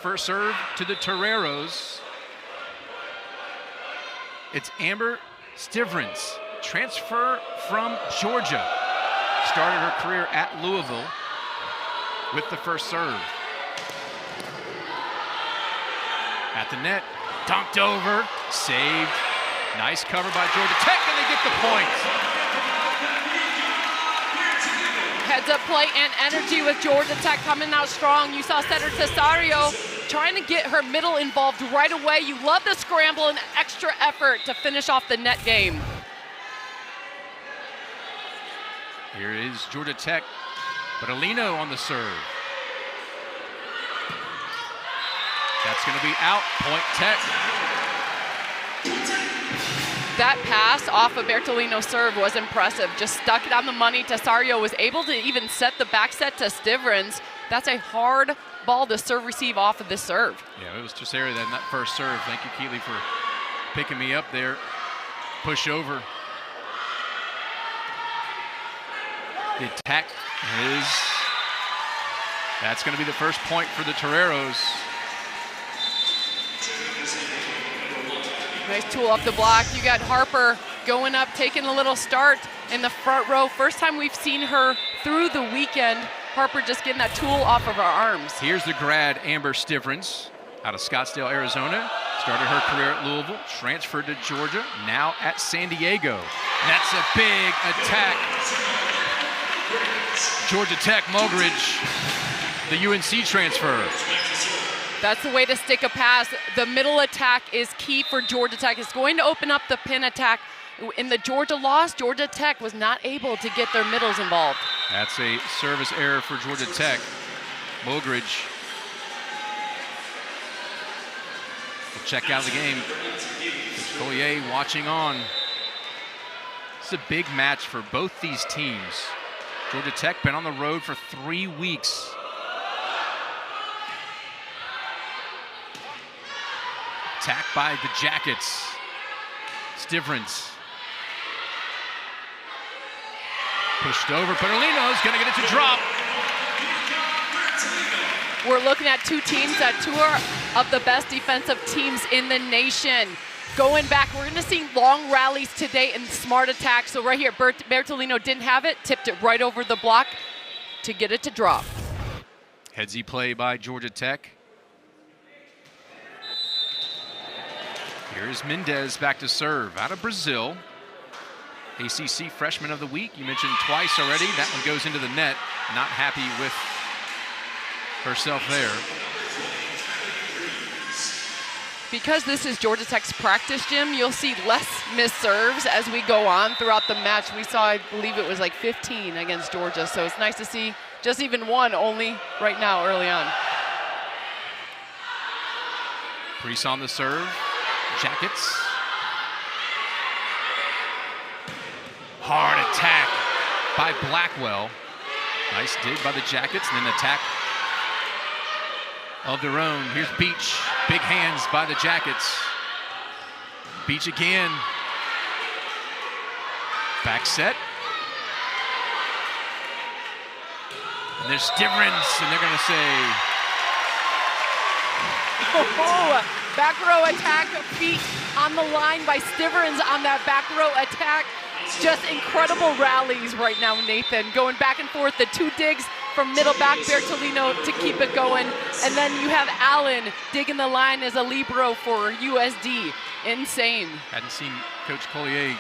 first serve to the Toreros. It's Amber Stivrins, transfer from Georgia. Started her career at Louisville with the first serve. At the net, dunked over, saved. Nice cover by Georgia Tech, and they get the point. Heads up play and energy with Georgia Tech coming out strong. You saw setter Cesario trying to get her middle involved right away. You love the scramble and extra effort to finish off the net game. Here is Georgia Tech, Bertolino on the serve. That's going to be out, point Tech. That pass off of Bertolino's serve was impressive. Just stuck it on the money. Cesario was able to even set the back set to Stivrins. That's a hard ball to serve receive off of this serve. Yeah, it was Cesario that in that first serve. Thank you, Keeley, for picking me up there. Push over. The attack is, that's going to be the first point for the Toreros. Nice tool up the block. You got Harper going up, taking a little start in the front row. First time we've seen her through the weekend. Harper just getting that tool off of her arms. Here's the grad, Amber Stivrins, out of Scottsdale, Arizona. Started her career at Louisville, transferred to Georgia, now at San Diego. And that's a big attack. Georgia Tech, Mulgridge, the UNC transfer. That's the way to stick a pass. The middle attack is key for Georgia Tech. It's going to open up the pin attack. In the Georgia loss, Georgia Tech was not able to get their middles involved. That's a service error for Georgia Tech. Mulgridge will check out of the game. Coach Collier watching on. It's a big match for both these teams. Georgia Tech been on the road for 3 weeks. Attack by the Jackets. Stivrins. Pushed over, Bertolino's gonna get it to drop. We're looking at two teams that two of the best defensive teams in the nation. Going back, we're gonna see long rallies today and smart attacks. So right here, Bertolino didn't have it, tipped it right over the block to get it to drop. Headsy play by Georgia Tech. Here's Mendez back to serve out of Brazil. ACC Freshman of the Week, you mentioned twice already. That one goes into the net. Not happy with herself there. Because this is Georgia Tech's practice gym, you'll see less missed serves as we go on throughout the match. We saw, I believe it was like 15 against Georgia, so it's nice to see just even one only right now early on. Priest on the serve. Jackets. Hard attack by Blackwell. Nice dig by the Jackets, and then attack of their own. Here's Beach. Big hands by the Jackets. Beach again. Back set. And there's Stivrins, and they're going to say. Oh, back row attack, feet on the line by Stivrins on that back row attack. Just incredible rallies right now, Nathan. Going back and forth, the two digs from middle back Bertolino to keep it going. And then you have Allen digging the line as a libero for USD. Insane. Hadn't seen Coach Collier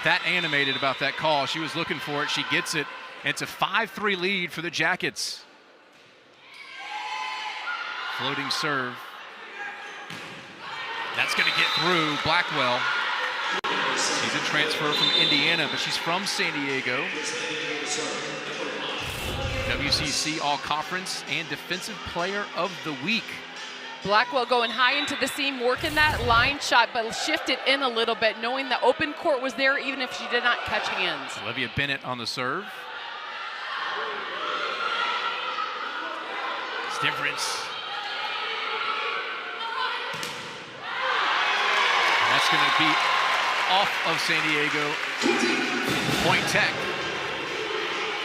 that animated about that call. She was looking for it. She gets it. And it's a 5-3 lead for the Jackets. Floating serve. That's going to get through Blackwell. She's a transfer from Indiana, but she's from San Diego. WCC All-Conference and Defensive Player of the Week. Blackwell going high into the seam, working that line shot, but shifted in a little bit, knowing the open court was there even if she did not catch hands. Olivia Bennett on the serve. Stivrins. That's going to be off of San Diego. Point Tech.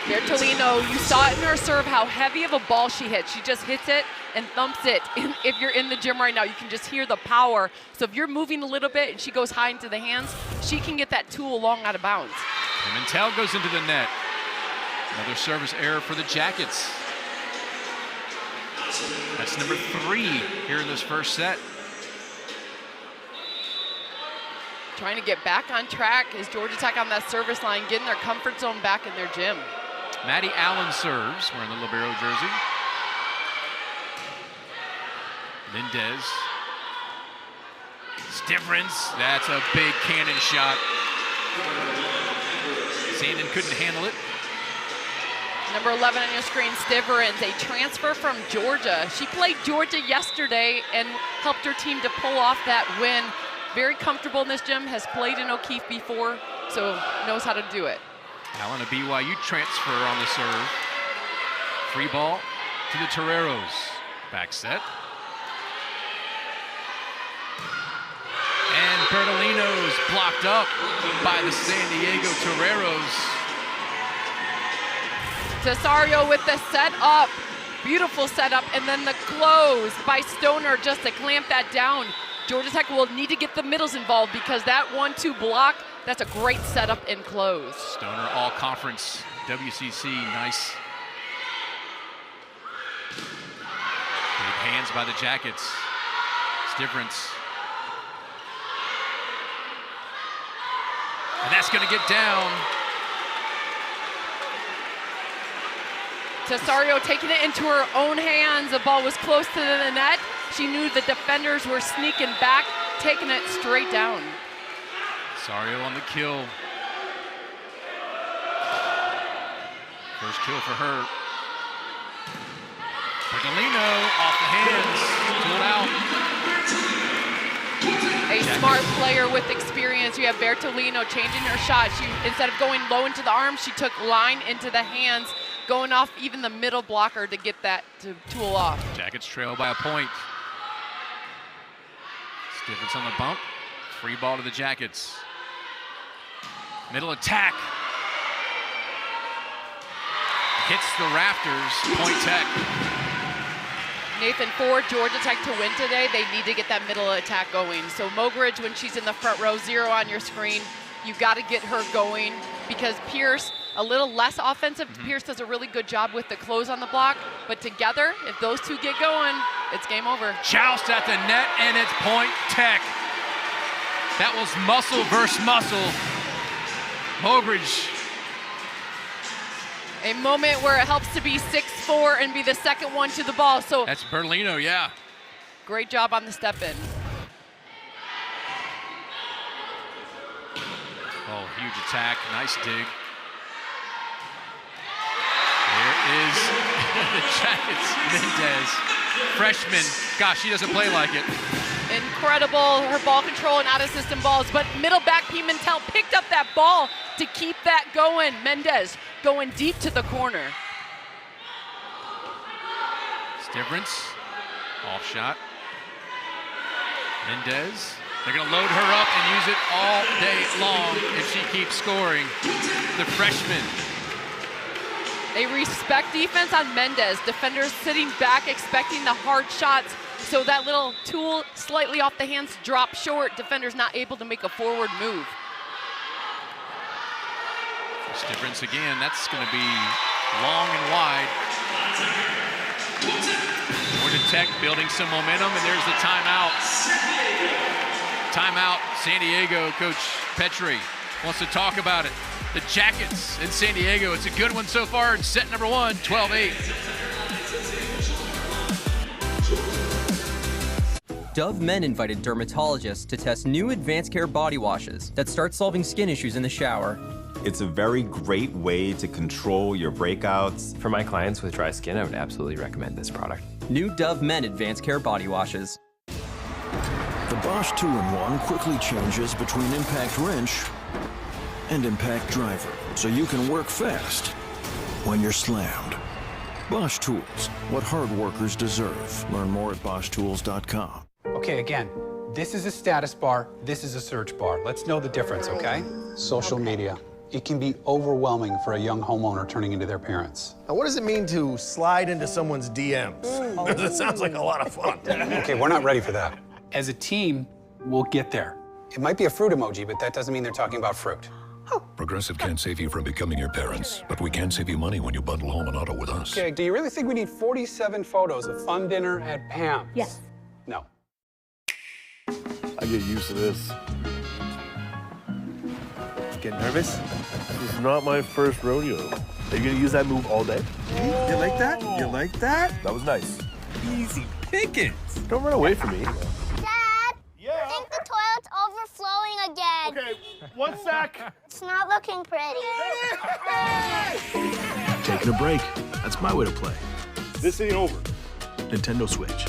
Bertolino, you saw it in her serve how heavy of a ball she hit. She just hits it and thumps it. If you're in the gym right now, you can just hear the power. So if you're moving a little bit and she goes high into the hands, she can get that tool long out of bounds. Pimentel goes into the net. Another service error for the Jackets. That's number 3 here in this first set. Trying to get back on track is Georgia Tech on that service line, getting their comfort zone back in their gym. Maddie Allen serves, wearing the libero jersey. Mendez. Stivrins, that's a big cannon shot. Sandin couldn't handle it. Number 11 on your screen, Stivrins, a transfer from Georgia. She played Georgia yesterday and helped her team to pull off that win. Very comfortable in this gym, has played in O'Keefe before, so knows how to do it. Allen, a BYU transfer on the serve. Free ball to the Toreros. Back set. And Bertolino's blocked up by the San Diego Toreros. Cesario with the setup. Beautiful setup, and then the close by Stoner just to clamp that down. Georgia Tech will need to get the middles involved because that 1-2 block, that's a great setup and close. Stoner all-conference WCC, nice. Big hands by the Jackets. Stivrins. And that's going to get down. Cesario taking it into her own hands. The ball was close to the net. She knew the defenders were sneaking back, taking it straight down. Cesario on the kill. First kill for her. Bertolino off the hands, pulled out. A smart player with experience. You have Bertolino changing her shot. She, instead of going low into the arms, she took line into the hands, going off even the middle blocker to get that to tool off. Jackets trail by a point. Stivrins on the bump. Free ball to the Jackets. Middle attack. Hits the rafters, Point Tech. Nathan, for Georgia Tech to win today, they need to get that middle attack going. So Mogridge, when she's in the front row, 0 on your screen, you got to get her going because Pierce, a little less offensive. Pierce does a really good job with the close on the block, but together, if those two get going, it's game over. Joust at the net, and it's Point Tech. That was muscle versus muscle. Mogridge. A moment where it helps to be 6-4 and be the second one to the ball. So that's Bertolino, yeah. Great job on the step in. Oh, huge attack, nice dig. There is the Jackets, Mendez, freshman. Gosh, she doesn't play like it. Incredible, her ball control and out-of-system balls, but middle back Pimentel picked up that ball to keep that going. Mendez going deep to the corner. Stivrins, off shot. Mendez, they're gonna load her up and use it all day long if she keeps scoring. The freshman. They respect defense on Mendez. Defenders sitting back expecting the hard shots. So that little tool slightly off the hands, drop short. Defender's not able to make a forward move. Stivrins again, that's gonna be long and wide. Georgia Tech building some momentum, and there's the timeout. Timeout, San Diego. Coach Petrie wants to talk about it. The Jackets in San Diego, it's a good one so far in set number 1, 12-8. Dove Men invited dermatologists to test new advanced care body washes that start solving skin issues in the shower. It's a very great way to control your breakouts. For my clients with dry skin, I would absolutely recommend this product. New Dove Men advanced care body washes. The Bosch 2-in-1 quickly changes between impact wrench and impact driver, so you can work fast when you're slammed. Bosch Tools, what hard workers deserve. Learn more at BoschTools.com. Okay, again, this is a status bar, this is a search bar. Let's know the difference, okay? Social media. it can be overwhelming for a young homeowner turning into their parents. Now, what does it mean to slide into someone's DMs? That sounds like a lot of fun. Okay, we're not ready for that. As a team, we'll get there. It might be a fruit emoji, but that doesn't mean they're talking about fruit. Progressive can't save you from becoming your parents, but we can save you money when you bundle home and auto with us. Okay, do you really think we need 47 photos of fun dinner at Pam's? Yes. No. I get used to this. Get nervous? This is not my first rodeo. Are you gonna use that move all day? You like that? You like that? That was nice. Easy pickings. Don't run away from me. Dad, Yeah? I think the toilet's overflowing again. Okay, 1 sec. It's not looking pretty. Taking a break. That's my way to play. This ain't over. Nintendo Switch.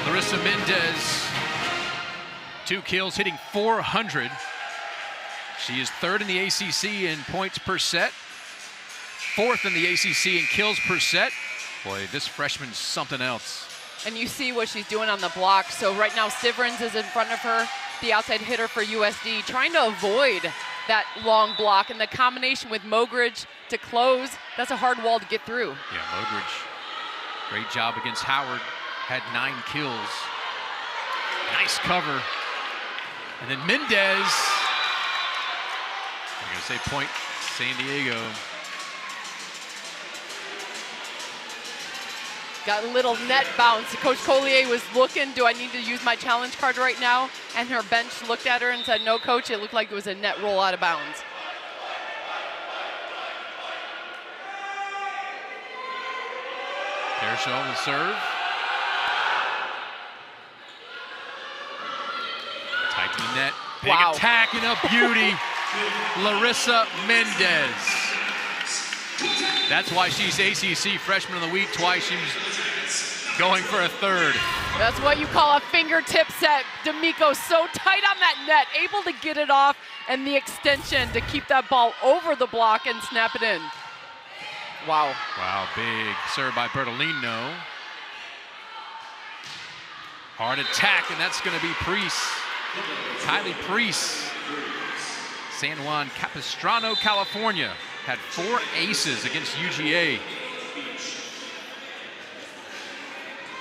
Larissa Mendez, 2 kills, hitting .400. She is 3rd in the ACC in points per set, 4th in the ACC in kills per set. Boy, this freshman's something else. And you see what she's doing on the block. So right now, Stivrins is in front of her, the outside hitter for USD, trying to avoid that long block. And the combination with Mogridge to close, that's a hard wall to get through. Yeah, Mogridge, great job against Howard, had 9 kills. Nice cover. And then Mendez, I'm gonna say point San Diego. Got a little net bounce. Coach Collier was looking, do I need to use my challenge card right now? And her bench looked at her and said, no, coach, it looked like it was a net roll out of bounds. Kershaw will serve. Tight to the net. Big attack and a beauty. Larissa Mendez. That's why she's ACC Freshman of the Week twice. She's going for a 3rd. That's what you call a fingertip set. D'Amico so tight on that net, able to get it off, and the extension to keep that ball over the block and snap it in. Wow. Wow, big serve by Bertolino. Hard attack, and that's going to be Priest. Kylie Priest. San Juan Capistrano, California. Had 4 aces against UGA.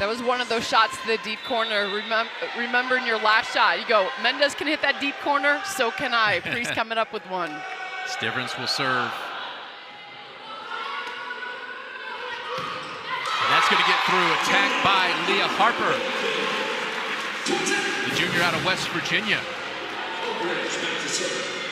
That was one of those shots to the deep corner. Remember in your last shot, you go, Mendez can hit that deep corner, so can I. Priest coming up with one. Stivrins will serve. And that's going to get through. Attacked by Leah Harper, the junior out of West Virginia.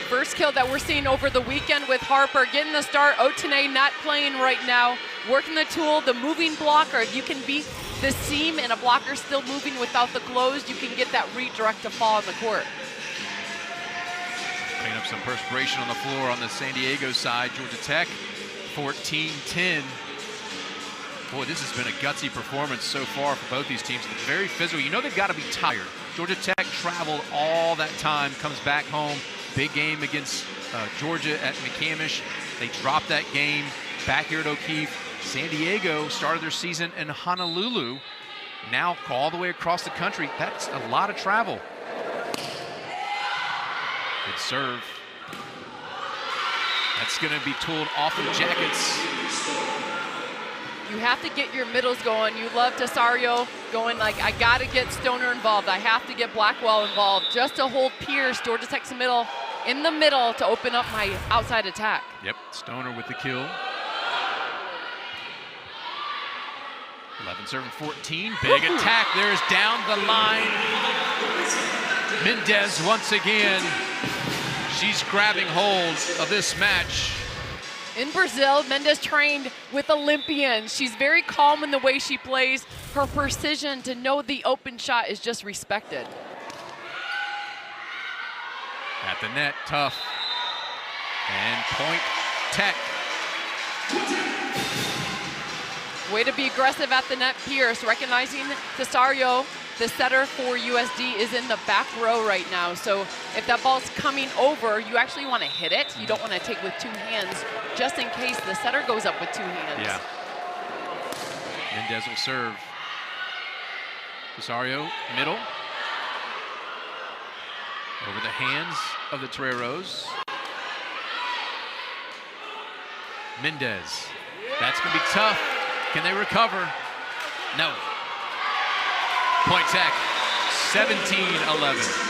First kill that we're seeing over the weekend with Harper getting the start. Otene not playing right now. Working the tool, the moving blocker. If you can beat the seam and a blocker still moving without the close, you can get that redirect to fall on the court. Clean up some perspiration on the floor on the San Diego side. Georgia Tech, 14-10. Boy, this has been a gutsy performance so far for both these teams. It's very physical. You know they've got to be tired. Georgia Tech traveled all that time, comes back home. Big game against Georgia at McCamish. They dropped that game back here at O'Keefe. San Diego started their season in Honolulu. Now all the way across the country. That's a lot of travel. Good serve. That's going to be tooled off of Jackets. You have to get your middles going. You love Tesario going like, I got to get Stoner involved. I have to get Blackwell involved just to hold Pierce, Georgia Tech's middle, in the middle to open up my outside attack. Yep, Stoner with the kill. 11 serving 14, big attack. There's down the line. Mendez once again. She's grabbing hold of this match. In Brazil, Mendez trained with Olympians. She's very calm in the way she plays. Her precision to know the open shot is just respected. At the net, tough. And point Tech. Way to be aggressive at the net, Pierce. Recognizing Tesario, the setter for USD, is in the back row right now. So if that ball's coming over, you actually want to hit it. You don't want to take with 2 hands, just in case the setter goes up with 2 hands. Yeah. Mendez will serve. Tesario, middle. Over the hands of the Toreros. Mendez. That's going to be tough. Can they recover? No. Point Tech, 17-11.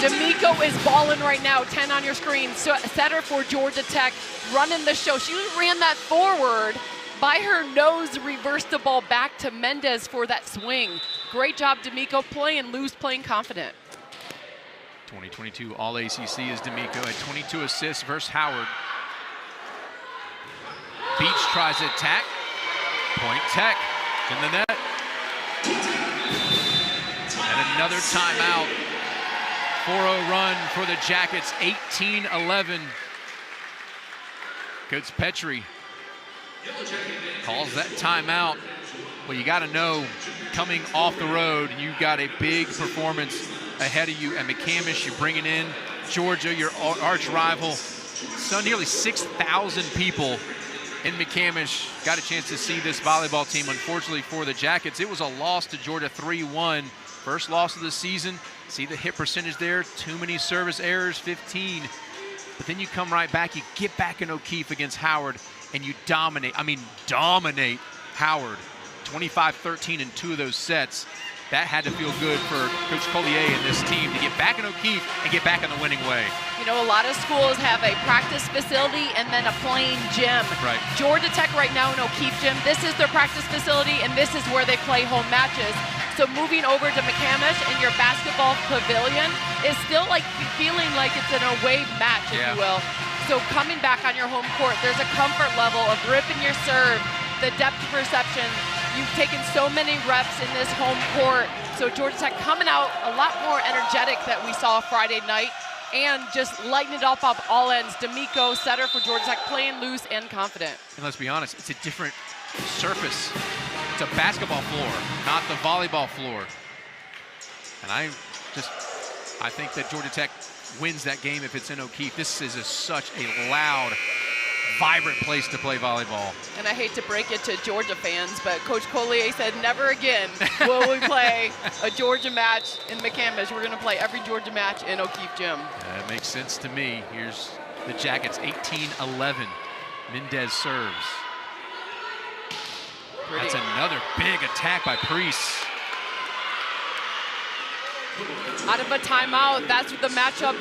D'Amico is balling right now, 10 on your screen. So setter for Georgia Tech, running the show. She ran that forward. By her nose, reversed the ball back to Mendez for that swing. Great job, D'Amico, playing loose, playing confident. 2022 All-ACC is D'Amico at 22 assists versus Howard. Beach tries to attack. Point Tech in the net. And another timeout. 4-0 run for the Jackets, 18-11. Coach Petrie calls that timeout. Well, you got to know, coming off the road, you've got a big performance ahead of you at McCamish. You're bringing in Georgia, your arch rival. So nearly 6,000 people in McCamish got a chance to see this volleyball team. Unfortunately for the Jackets, it was a loss to Georgia, 3-1. First loss of the season. See the hit percentage there, too many service errors, 15. But then you come right back, you get back in O'Keefe against Howard, and you dominate Howard. 25-13 in 2 of those sets. That had to feel good for Coach Collier and this team to get back in O'Keefe and get back in the winning way. You know, a lot of schools have a practice facility and then a plain gym. Right. Georgia Tech right now in O'Keefe Gym, this is their practice facility and this is where they play home matches. So moving over to McCamish in your basketball pavilion is still like feeling like it's an away match, if you will. So coming back on your home court, there's a comfort level of ripping your serve, the depth perception. You've taken so many reps in this home court. So Georgia Tech coming out a lot more energetic that we saw Friday night and just lighting it up all ends. D'Amico, setter for Georgia Tech, playing loose and confident. And let's be honest, it's a different surface. It's a basketball floor, not the volleyball floor. And I think that Georgia Tech wins that game if it's in O'Keefe. This is such a loud, vibrant place to play volleyball. And I hate to break it to Georgia fans, but Coach Collier said never again will we play a Georgia match in McCamish. We're going to play every Georgia match in O'Keefe Gym. That makes sense to me. Here's the Jackets, 18-11. Mendez serves. Pretty. That's another big attack by Priest. Out of a timeout, that's what the matchup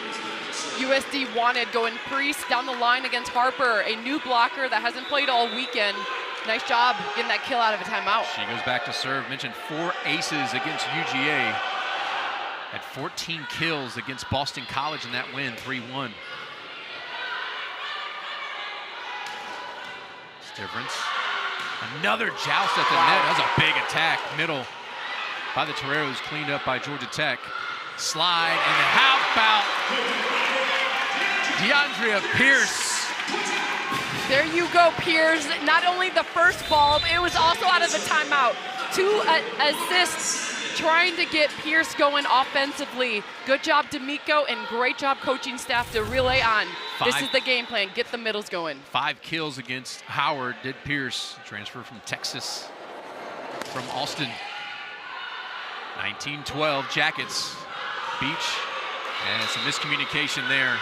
USD wanted, going Priest down the line against Harper, a new blocker that hasn't played all weekend. Nice job getting that kill out of a timeout. She goes back to serve. Mentioned 4 aces against UGA. Had 14 kills against Boston College in that win, 3-1. Difference. Another joust at the net. That was a big attack. Middle by the Toreros, cleaned up by Georgia Tech. Slide, and then how about DeAndrea Pierce? There you go, Pierce. Not only the first ball, but it was also out of the timeout. 2 assists trying to get Pierce going offensively. Good job, D'Amico, and great job coaching staff to relay on. This is the game plan. Get the middles going. 5 kills against Howard, did Pierce. Transfer from Texas, from Austin. 19-12 Jackets. Beach, and some miscommunication there.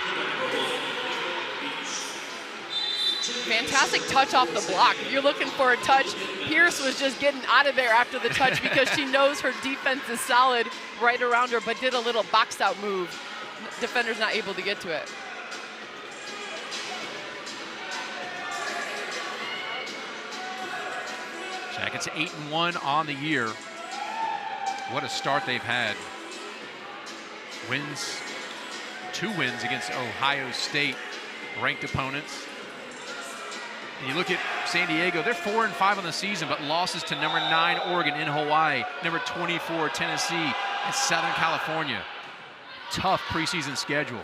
Fantastic touch off the block. If you're looking for a touch, Pierce was just getting out of there after the touch because she knows her defense is solid right around her, but did a little box out move. Defender's not able to get to it. Jackets 8-1 on the year. What a start they've had. Wins, 2 wins against Ohio State ranked opponents. And you look at San Diego, they're 4-5 on the season, but losses to number 9 Oregon in Hawaii, number 24 Tennessee, and Southern California. Tough preseason schedule.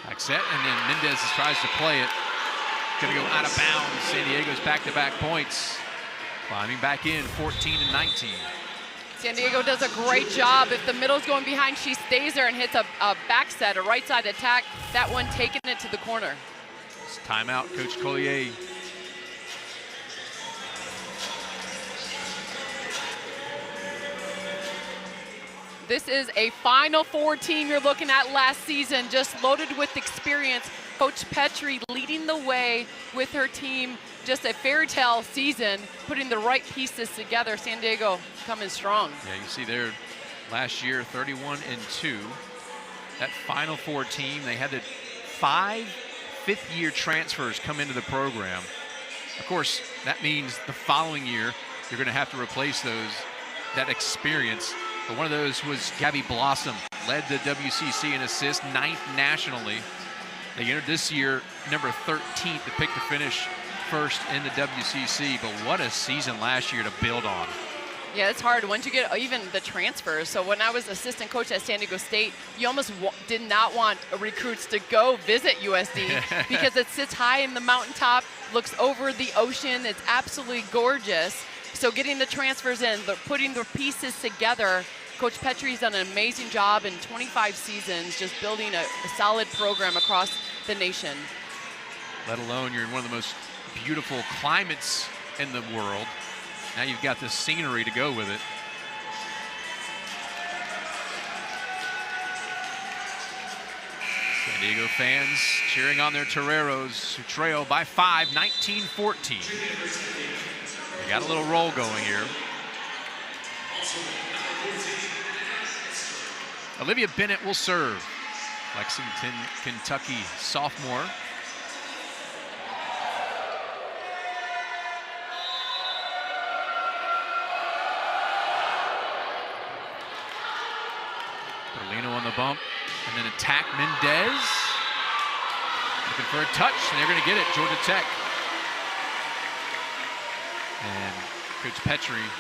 Back set, and then Mendez tries to play it. Gonna go out of bounds. San Diego's back-to-back points. Climbing back in, 14-19. San Diego does a great job. If the middle's going behind, she stays there and hits a back set, a right side attack. That one taking it to the corner. It's timeout, Coach Collier. This is a Final Four team you're looking at last season, just loaded with experience. Coach Petrie leading the way with her team. Just a fairy tale season, putting the right pieces together. San Diego coming strong. Yeah, you see there last year, 31-2. That Final Four team, they had 5 fifth-year transfers come into the program. Of course, that means the following year, you're going to have to replace that experience. But one of those was Gabby Blossom, led the WCC in assists, 9th nationally. They entered this year number 13th to pick to finish first in the WCC. But what a season last year to build on. Yeah, it's hard once you get even the transfers. So when I was assistant coach at San Diego State, you almost did not want recruits to go visit USD because it sits high in the mountaintop, looks over the ocean. It's absolutely gorgeous. So getting the transfers in, putting the pieces together, Coach Petrie's done an amazing job in 25 seasons, just building a solid program across the nation. Let alone you're in one of the most beautiful climates in the world. Now you've got the scenery to go with it. San Diego fans cheering on their Toreros, who trail by 5, 19-14. They got a little roll going here. Olivia Bennett will serve. Lexington, Kentucky sophomore. Berlino on the bump, and then attack Mendez. Looking for a touch, and they're going to get it, Georgia Tech. And Coach Petrie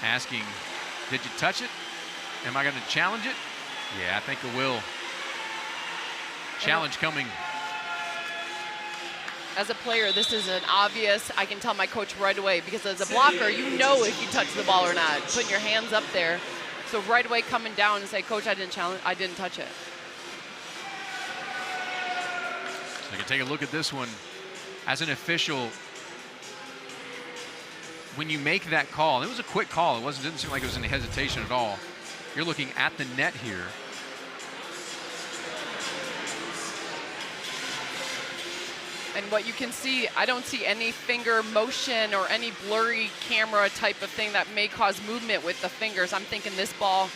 asking, did you touch it? Am I going to challenge it? Yeah, I think I will. Challenge coming. As a player, this is an obvious, I can tell my coach right away, because as a blocker, you know if you touch the ball or not, putting your hands up there. So right away coming down and say, Coach, I didn't challenge, I didn't touch it. So you can take a look at this one. As an official, when you make that call, and it was a quick call, didn't seem like it was any hesitation at all. You're looking at the net here. And what you can see, I don't see any finger motion or any blurry camera type of thing that may cause movement with the fingers. I'm thinking this ball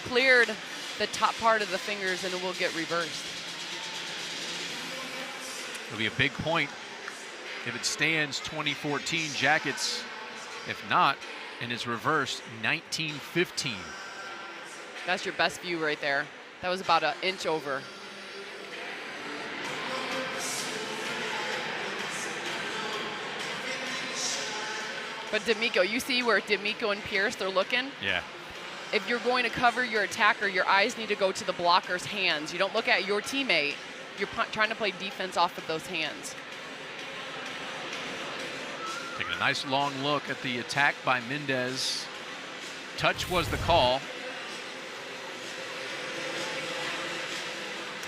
cleared the top part of the fingers and it will get reversed. It'll be a big point if it stands 2014 Jackets. If not, and it's reversed 19-15. That's your best view right there. That was about an inch over. But D'Amico, you see where D'Amico and Pierce, they're looking? Yeah. If you're going to cover your attacker, your eyes need to go to the blocker's hands. You don't look at your teammate. You're trying to play defense off of those hands. Taking a nice long look at the attack by Mendez. Touch was the call.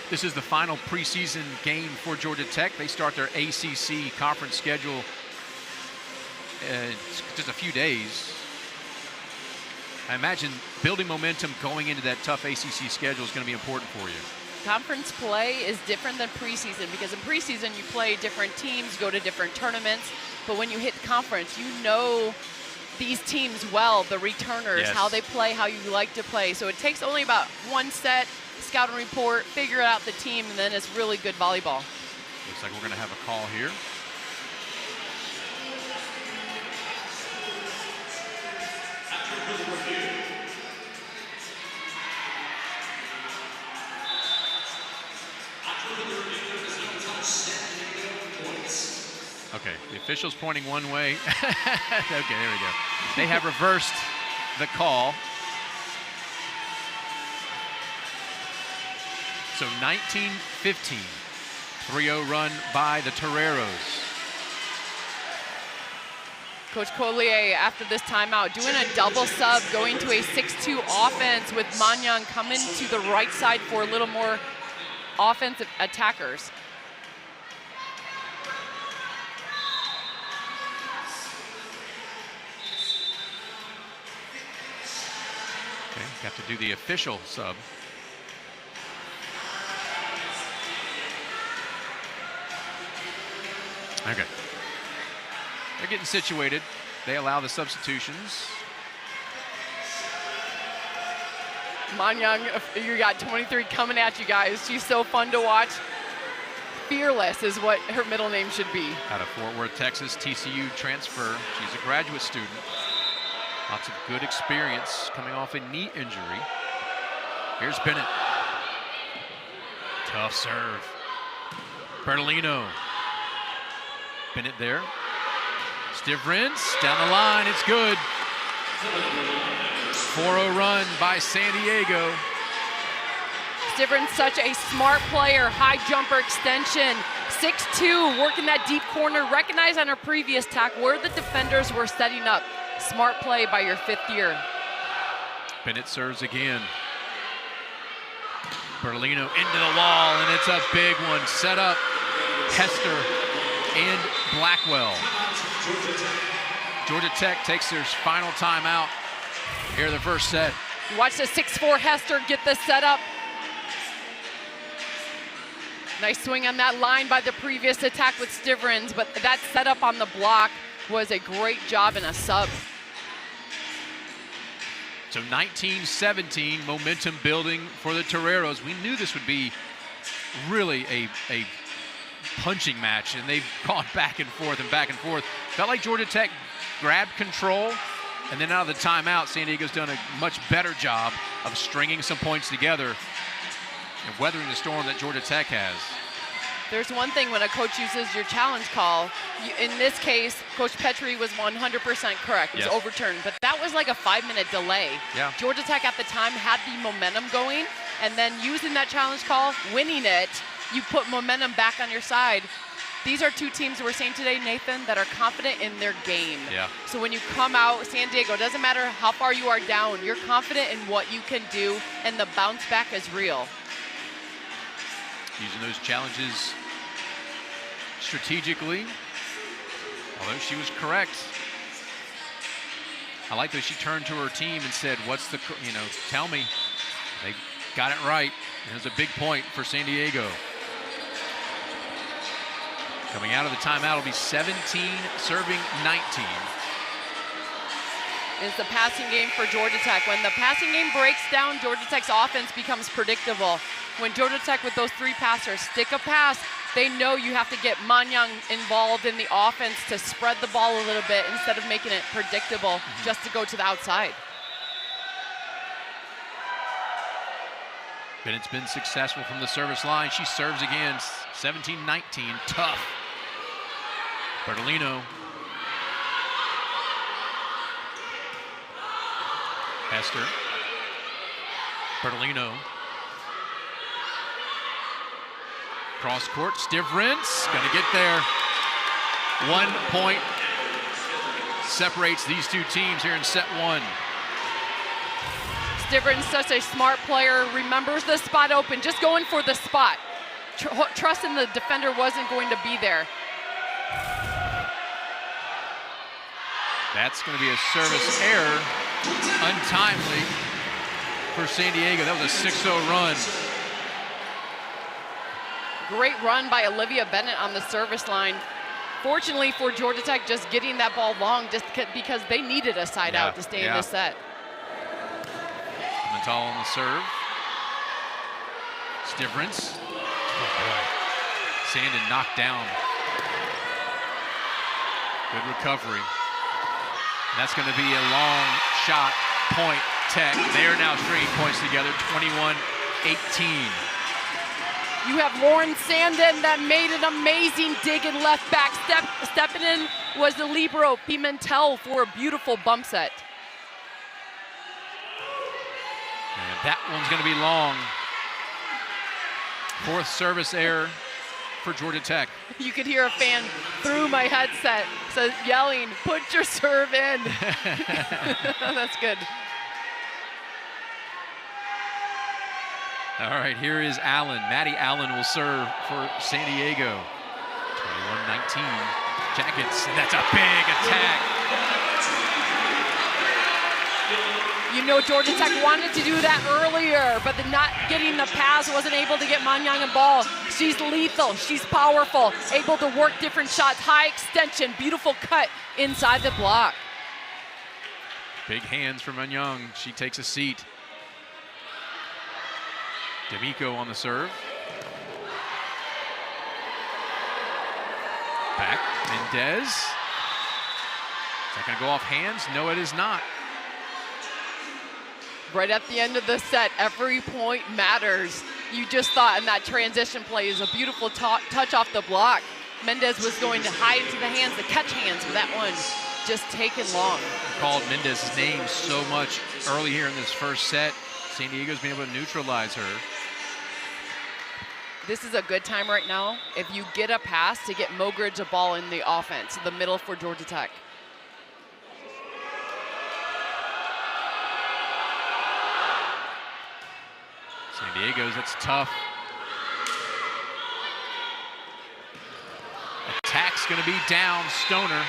This is the final preseason game for Georgia Tech. They start their ACC conference schedule in just a few days. I imagine building momentum going into that tough ACC schedule is going to be important for you. Conference play is different than preseason because in preseason you play different teams, go to different tournaments, but when you hit conference, you know these teams well, the returners, yes, how they play, how you like to play. So it takes only about one set, scout and report, figure out the team, and then it's really good volleyball. Looks like we're going to have a call here. Okay, the official's pointing one way. Okay, there we go. They have reversed the call. So 19-15, 3-0 run by the Toreros. Coach Collier, after this timeout, doing a double sub, going to a 6-2 offense with Magnan coming to the right side for a little more offensive attackers. Okay. Got to do the official sub. Okay. They're getting situated. They allow the substitutions. Manyang, you got 23 coming at you guys. She's so fun to watch. Fearless is what her middle name should be. Out of Fort Worth, Texas, TCU transfer. She's a graduate student. Lots of good experience coming off a knee injury. Here's Bennett. Tough serve. Bertolino. Bennett there. Stivrins down the line. It's good. 4-0 run by San Diego. Stivrins, such a smart player, high jumper extension, 6'2", working that deep corner, recognized on her previous tack where the defenders were setting up. Smart play by your 5th year. Bennett serves again. Bertolino into the wall, and it's a big one. Set up Hester and Blackwell. Georgia Tech takes their final timeout here in the first set. Watch the 6'4" Hester get this set up. Nice swing on that line by the previous attack with Stivrins, but that setup on the block was a great job in a sub. So 19-17, momentum building for the Toreros. We knew this would be really a punching match, and they've gone back and forth and back and forth. Felt like Georgia Tech grabbed control, and then out of the timeout, San Diego's done a much better job of stringing some points together and weathering the storm that Georgia Tech has. There's one thing when a coach uses your challenge call. In this case, Coach Petrie was 100% correct. It was overturned, but that was like a 5-minute delay. Yeah. Georgia Tech at the time had the momentum going, and then using that challenge call, winning it, you put momentum back on your side. These are two teams we're saying today, Nathan, that are confident in their game. Yeah. So when you come out, San Diego, doesn't matter how far you are down, you're confident in what you can do, and the bounce back is real. Using those challenges strategically, although she was correct. I like that she turned to her team and said, what's the, tell me. They got it right. It was a big point for San Diego. Coming out of the timeout, it'll be 17 serving 19. Is the passing game for Georgia Tech. When the passing game breaks down, Georgia Tech's offense becomes predictable. When Georgia Tech with those 3 passers stick a pass, they know you have to get Manyang involved in the offense to spread the ball a little bit instead of making it predictable just to go to the outside. Bennett's been successful from the service line. She serves again, 17-19, tough. Bertolino. Hester. Bertolino. Cross court, Stivrins gonna get there. 1 point separates these two teams here in set 1. Stivrins, such a smart player, remembers the spot open, just going for the spot. Trusting the defender wasn't going to be there. That's gonna be a service error, untimely for San Diego. That was a 6-0 run. Great run by Olivia Bennett on the service line. Fortunately for Georgia Tech, just getting that ball long just because they needed a side out to stay in the set. Mental on the serve. Stivrins. Oh boy. Sandin knocked down. Good recovery. That's going to be a long shot, point Tech. They are now stringing points together, 21-18. You have Lauren Sandin that made an amazing dig in left back. Stepping in was the libero, Pimentel, for a beautiful bump set. And that one's going to be long. 4th service error for Georgia Tech. You could hear a fan through my headset yelling, put your serve in. That's good. All right, here is Allen. Maddie Allen will serve for San Diego. 21-19 Jackets, and that's a big attack. You know Georgia Tech wanted to do that earlier, but not getting the pass, wasn't able to get Manyang a ball. She's lethal, she's powerful, able to work different shots, high extension, beautiful cut inside the block. Big hands from Manyang. She takes a seat. D'Amico on the serve. Back, Mendez. Is that gonna go off hands? No, it is not. Right at the end of the set, every point matters. You just thought in that transition play is a beautiful touch off the block. Mendez was going to hide into the hands, the catch hands, but that one just taken long. I called Mendez's name so much early here in this first set. San Diego's been able to neutralize her. This is a good time right now if you get a pass to get Mogridge a ball in the offense, the middle for Georgia Tech. San Diego's, that's tough. Attack's gonna be down, Stoner.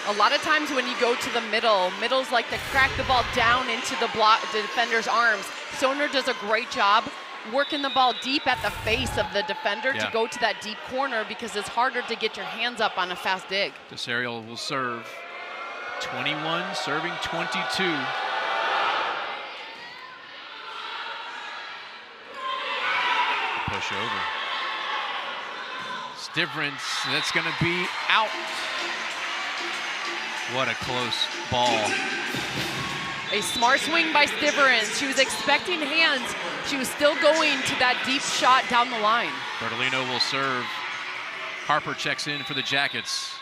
A lot of times when you go to the middles like to crack the ball down into the defender's arms. Stoner does a great job working the ball deep at the face of the defender to go to that deep corner because it's harder to get your hands up on a fast dig. Desariel will serve. 21, serving 22. Push over. Stivrins, that's gonna be out. What a close ball. A smart swing by Stivrins. She was expecting hands. She was still going to that deep shot down the line. Bertolino will serve. Harper checks in for the Jackets.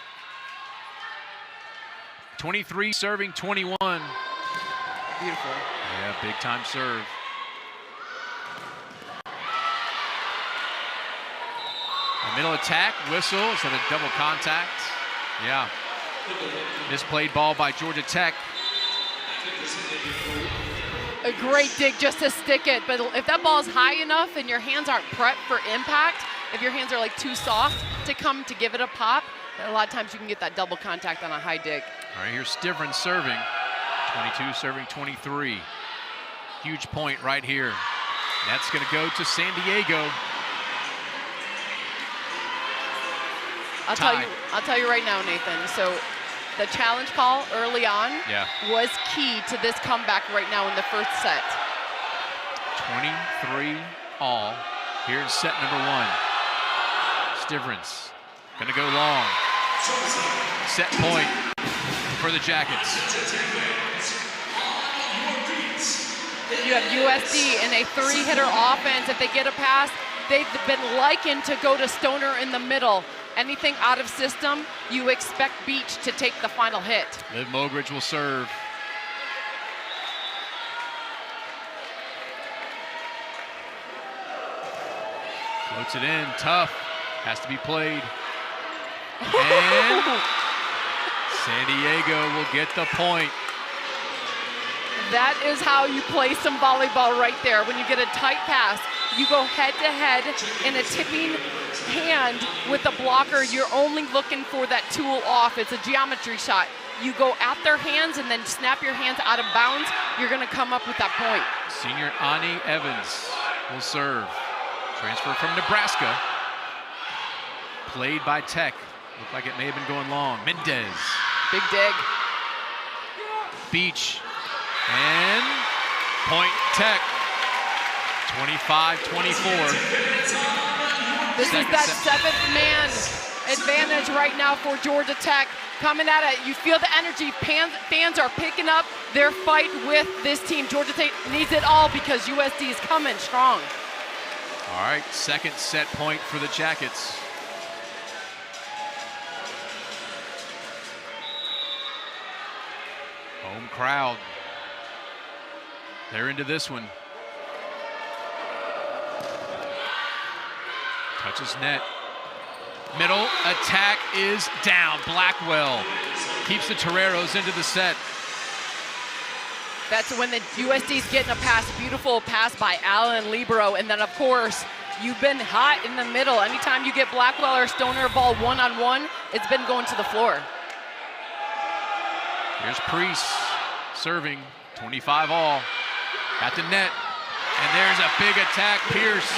23 serving 21. Beautiful. Yeah, big time serve. A middle attack, whistle, instead of double contact. Yeah. Misplayed ball by Georgia Tech. A great dig just to stick it, but if that ball is high enough and your hands aren't prepped for impact, if your hands are like too soft to come to give it a pop, a lot of times you can get that double contact on a high dig. All right, here's Stivrins serving. 22 serving 23. Huge point right here. That's gonna go to San Diego. I'll tell you right now, Nathan. So the challenge call early on was key to this comeback right now in the first set. 23 all here in set number 1. Stivrins gonna go long. Set point for the Jackets. You have USD in a 3-hitter offense. If they get a pass, they've been likened to go to Stoner in the middle. Anything out of system, you expect Beach to take the final hit. Liv Mogridge will serve. Floats it in, tough, has to be played. And San Diego will get the point. That is how you play some volleyball right there. When you get a tight pass, you go head to head in a tipping hand with the blocker. You're only looking for that tool off. It's a geometry shot. You go at their hands and then snap your hands out of bounds. You're gonna come up with that point. Senior Ani Evans will serve. Transfer from Nebraska. Played by Tech. Looked like it may have been going long. Mendez. Big dig. Beach. And point Tech. 25-24. This is that 7th man advantage right now for Georgia Tech. Coming at it, you feel the energy. Fans are picking up their fight with this team. Georgia Tech needs it all because USD is coming strong. All right, second set point for the Jackets. Home crowd. They're into this one. Touches net. Middle attack is down. Blackwell keeps the Toreros into the set. That's when the USD's getting a pass. Beautiful pass by Allen Libero. And then, of course, you've been hot in the middle. Anytime you get Blackwell or Stoner ball one-on-one, it's been going to the floor. Here's Priest serving, 25 all. At the net, and there's a big attack, Pierce.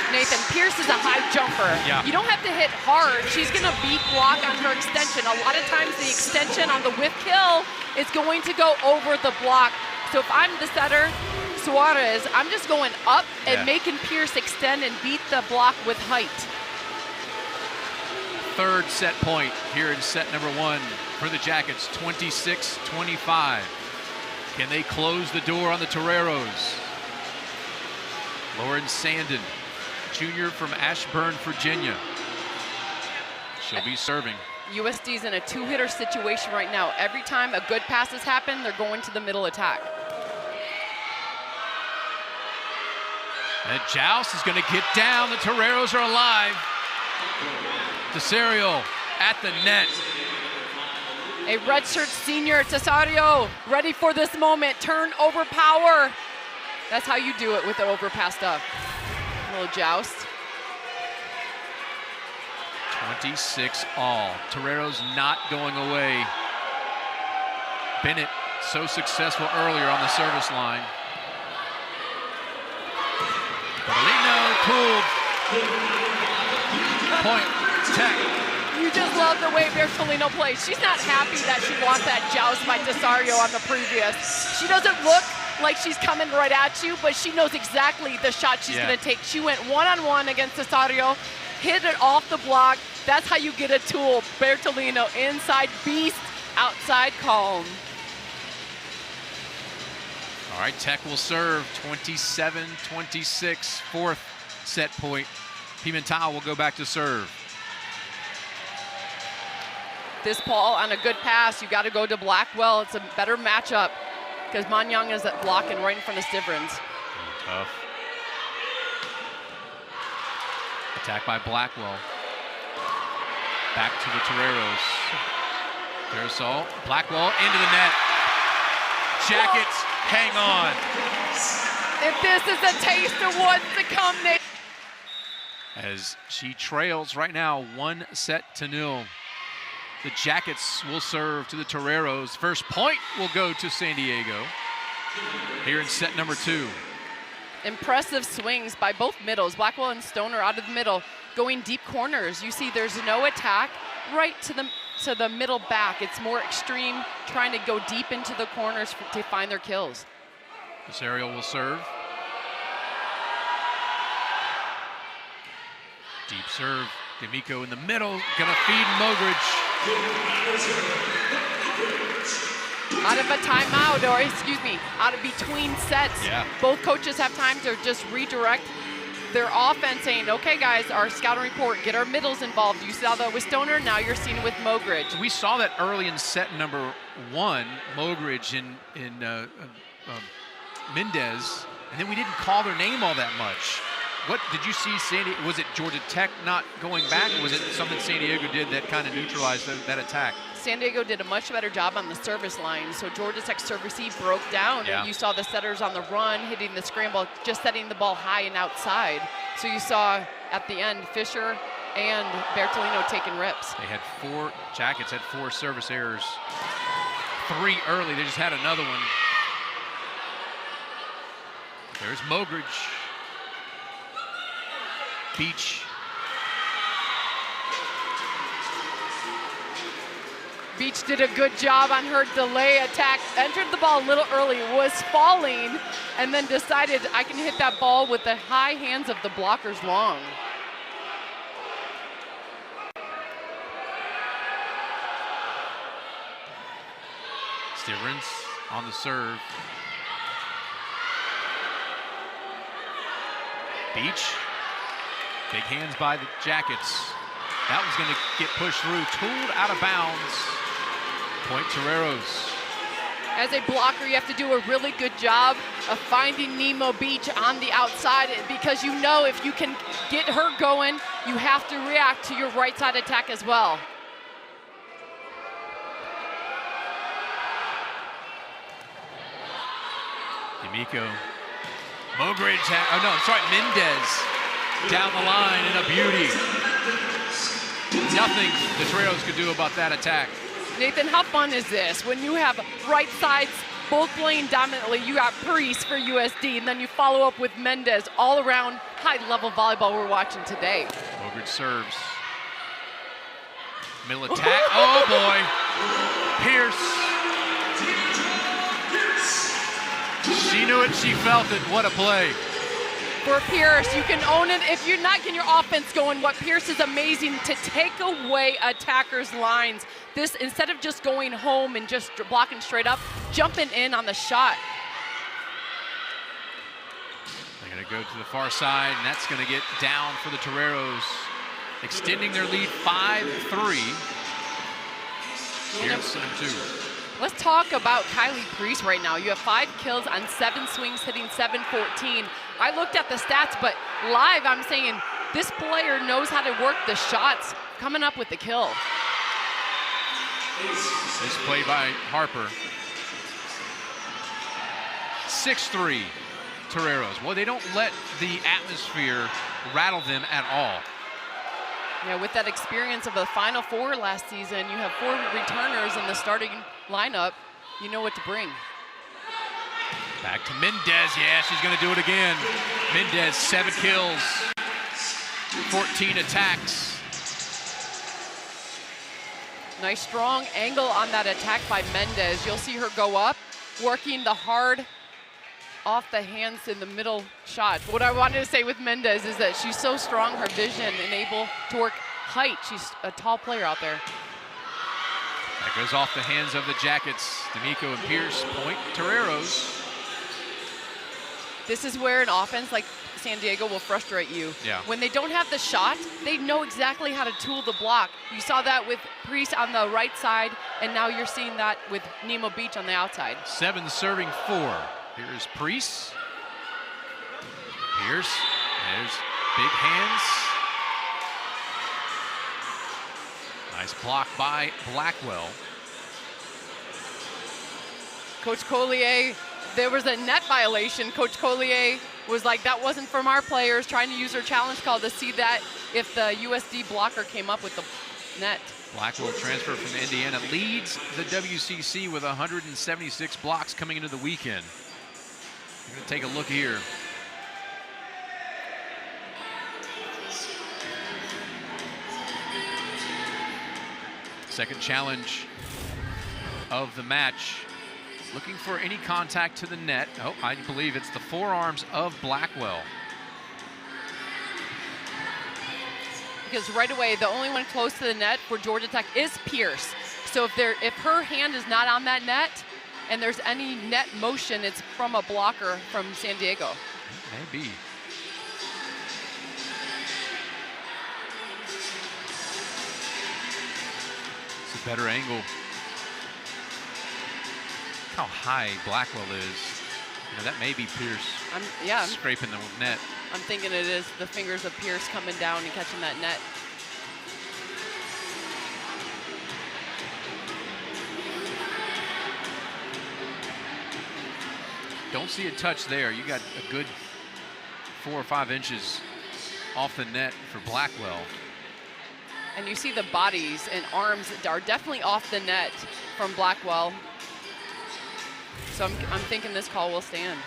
Nathan, Pierce is a high jumper. Yeah. You don't have to hit hard. She's going to beat block on her extension. A lot of times the extension on the whip kill is going to go over the block. So if I'm the setter, Suarez, I'm just going up and making Pierce extend and beat the block with height. Third set point here in set number 1 for the Jackets, 26-25. Can they close the door on the Toreros? Lauren Sandin, junior from Ashburn, Virginia. She'll be serving. USD's in a two-hitter situation right now. Every time a good pass has happened, they're going to the middle attack. And Joust is going to get down. The Toreros are alive. Cesario at the net. A redshirt senior, Cesario, ready for this moment. Turn over power. That's how you do it with the overpass stuff. A little joust. 26 all. Toreros not going away. Bennett so successful earlier on the service line. Bertolino pulled. Point, Tech. You just love the way Bertolino plays. She's not happy that she lost that joust by Cesario on the previous. She doesn't look like she's coming right at you, but she knows exactly the shot she's going to take. She went one-on-one against Cesario, hit it off the block. That's how you get a tool. Bertolino inside beast, outside calm. All right, Tech will serve 27-26, fourth set point. Pimentel will go back to serve. This ball on a good pass, you got to go to Blackwell. It's a better matchup because Manyang is blocking right in front of Stivrins. Tough. Attack by Blackwell. Back to the Toreros. Parasol, Blackwell into the net. Jackets, hang on. If this is a taste of what's to come, Nate. As she trails right now 1-0. The Jackets will serve to the Toreros. First point will go to San Diego here in set number 2. Impressive swings by both middles. Blackwell and Stoner out of the middle, going deep corners. You see there's no attack right to the middle back. It's more extreme, trying to go deep into the corners to find their kills. Cesario will serve. Deep serve. D'Amico in the middle, gonna feed Mogridge. Out of a timeout, or excuse me, out of between sets. Yeah. Both coaches have time to just redirect their offense, saying, okay guys, our scouting report, get our middles involved. You saw that with Stoner, now you're seeing it with Mogridge. We saw that early in set number 1, Mogridge and Mendez, and then we didn't call their name all that much. What did you see? Was it Georgia Tech not going back, or was it something San Diego did that kind of neutralized that attack? San Diego did a much better job on the service line. So Georgia Tech's service broke down, and you saw the setters on the run, hitting the scramble, just setting the ball high and outside. So you saw at the end Fisher and Bertolino taking rips. They had Jackets had 4 service errors. 3 early, they just had another one. There's Mogridge. Beach. Beach did a good job on her delay attack. Entered the ball a little early, was falling, and then decided I can hit that ball with the high hands of the blockers long. Stivrins on the serve. Beach. Big hands by the Jackets. That was going to get pushed through, tooled out of bounds. Point Toreros. As a blocker, you have to do a really good job of finding Nemo Beach on the outside, because you know if you can get her going, you have to react to your right side attack as well. D'Amico. Mogridge, Mendez. Down the line in a beauty. Nothing the Toreros could do about that attack. Nathan, how fun is this? When you have right sides both playing dominantly, you got Priest for USD, and then you follow up with Mendez. All around high-level volleyball we're watching today. Bogert serves. Middle attack. Oh, boy. Pierce. She knew it, she felt it. What a play. For Pierce, you can own it. If you're not getting your offense going, what Pierce is amazing to take away attackers' lines. This, instead of just going home and just blocking straight up, jumping in on the shot. They're going to go to the far side, and that's going to get down for the Toreros, extending their lead 5-3. Here's number 2. Let's talk about Kylie Priest right now. You have 5 kills on 7 swings, hitting 714. I looked at the stats, but live I'm saying this player knows how to work the shots, coming up with the kill. This play by Harper. 6-3 Toreros. Well, they don't let the atmosphere rattle them at all. Yeah, with that experience of the Final Four last season, you have 4 returners in the starting lineup. You know what to bring. Back to Mendez. Yeah, she's going to do it again. Mendez, 7 kills, 14 attacks. Nice strong angle on that attack by Mendez. You'll see her go up, working the hard off the hands in the middle shot. What I wanted to say with Mendez is that she's so strong, her vision, and able to work height. She's a tall player out there. That goes off the hands of the Jackets. D'Amico and Pierce point Toreros. This is where an offense like San Diego will frustrate you. Yeah. When they don't have the shot, they know exactly how to tool the block. You saw that with Priest on the right side, and now you're seeing that with Nemo Beach on the outside. 7 serving 4. Here's Priest. Pierce. There's big hands. Nice block by Blackwell. Coach Collier, there was a net violation. Coach Collier was like, that wasn't from our players, trying to use her challenge call to see that if the USD blocker came up with the net. Blackwell transfer from Indiana leads the WCC with 176 blocks coming into the weekend. We're going to take a look here. Second challenge of the match. Looking for any contact to the net. Oh, I believe it's the forearms of Blackwell. Because right away, the only one close to the net for Georgia Tech is Pierce. So if her hand is not on that net and there's any net motion, it's from a blocker from San Diego. Maybe. It's a better angle. How high Blackwell is. You know, that may be Pierce scraping the net. I'm thinking it is the fingers of Pierce coming down and catching that net. Don't see a touch there. You got a good 4 or 5 inches off the net for Blackwell. And you see the bodies and arms are definitely off the net from Blackwell. So I'm thinking this call will stand.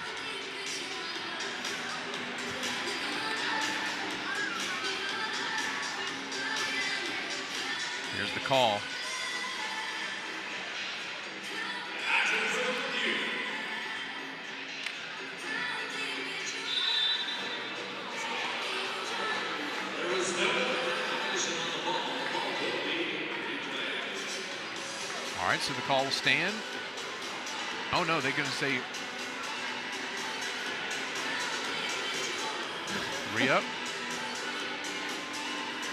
Here's the call. All right, so the call will stand. Oh no, they're going to say 3 up.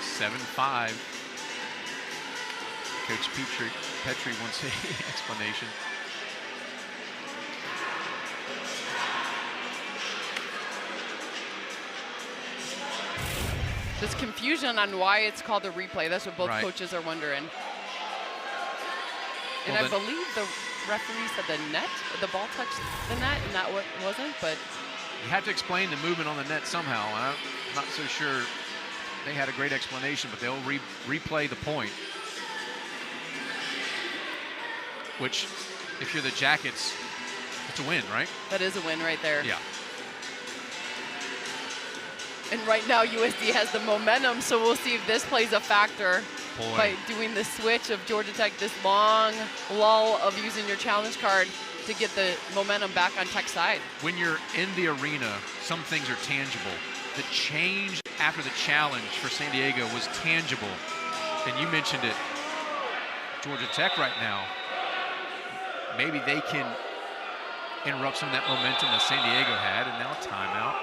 7-5. Coach Petrie wants an explanation. There's confusion on why it's called a replay. That's what both coaches are wondering. And I believe the referee said the ball touched the net, and that wasn't, but. You have to explain the movement on the net somehow. I'm not so sure they had a great explanation, but they'll replay the point. which if you're the Jackets, it's a win, right? That is a win right there. Yeah. And right now USD has the momentum, so we'll see if this plays a factor by doing the switch of Georgia Tech, this long lull of using your challenge card to get the momentum back on Tech's side. When you're in the arena, some things are tangible. The change after the challenge for San Diego was tangible. And you mentioned it, Georgia Tech right now, maybe they can interrupt some of that momentum that San Diego had, and now timeout.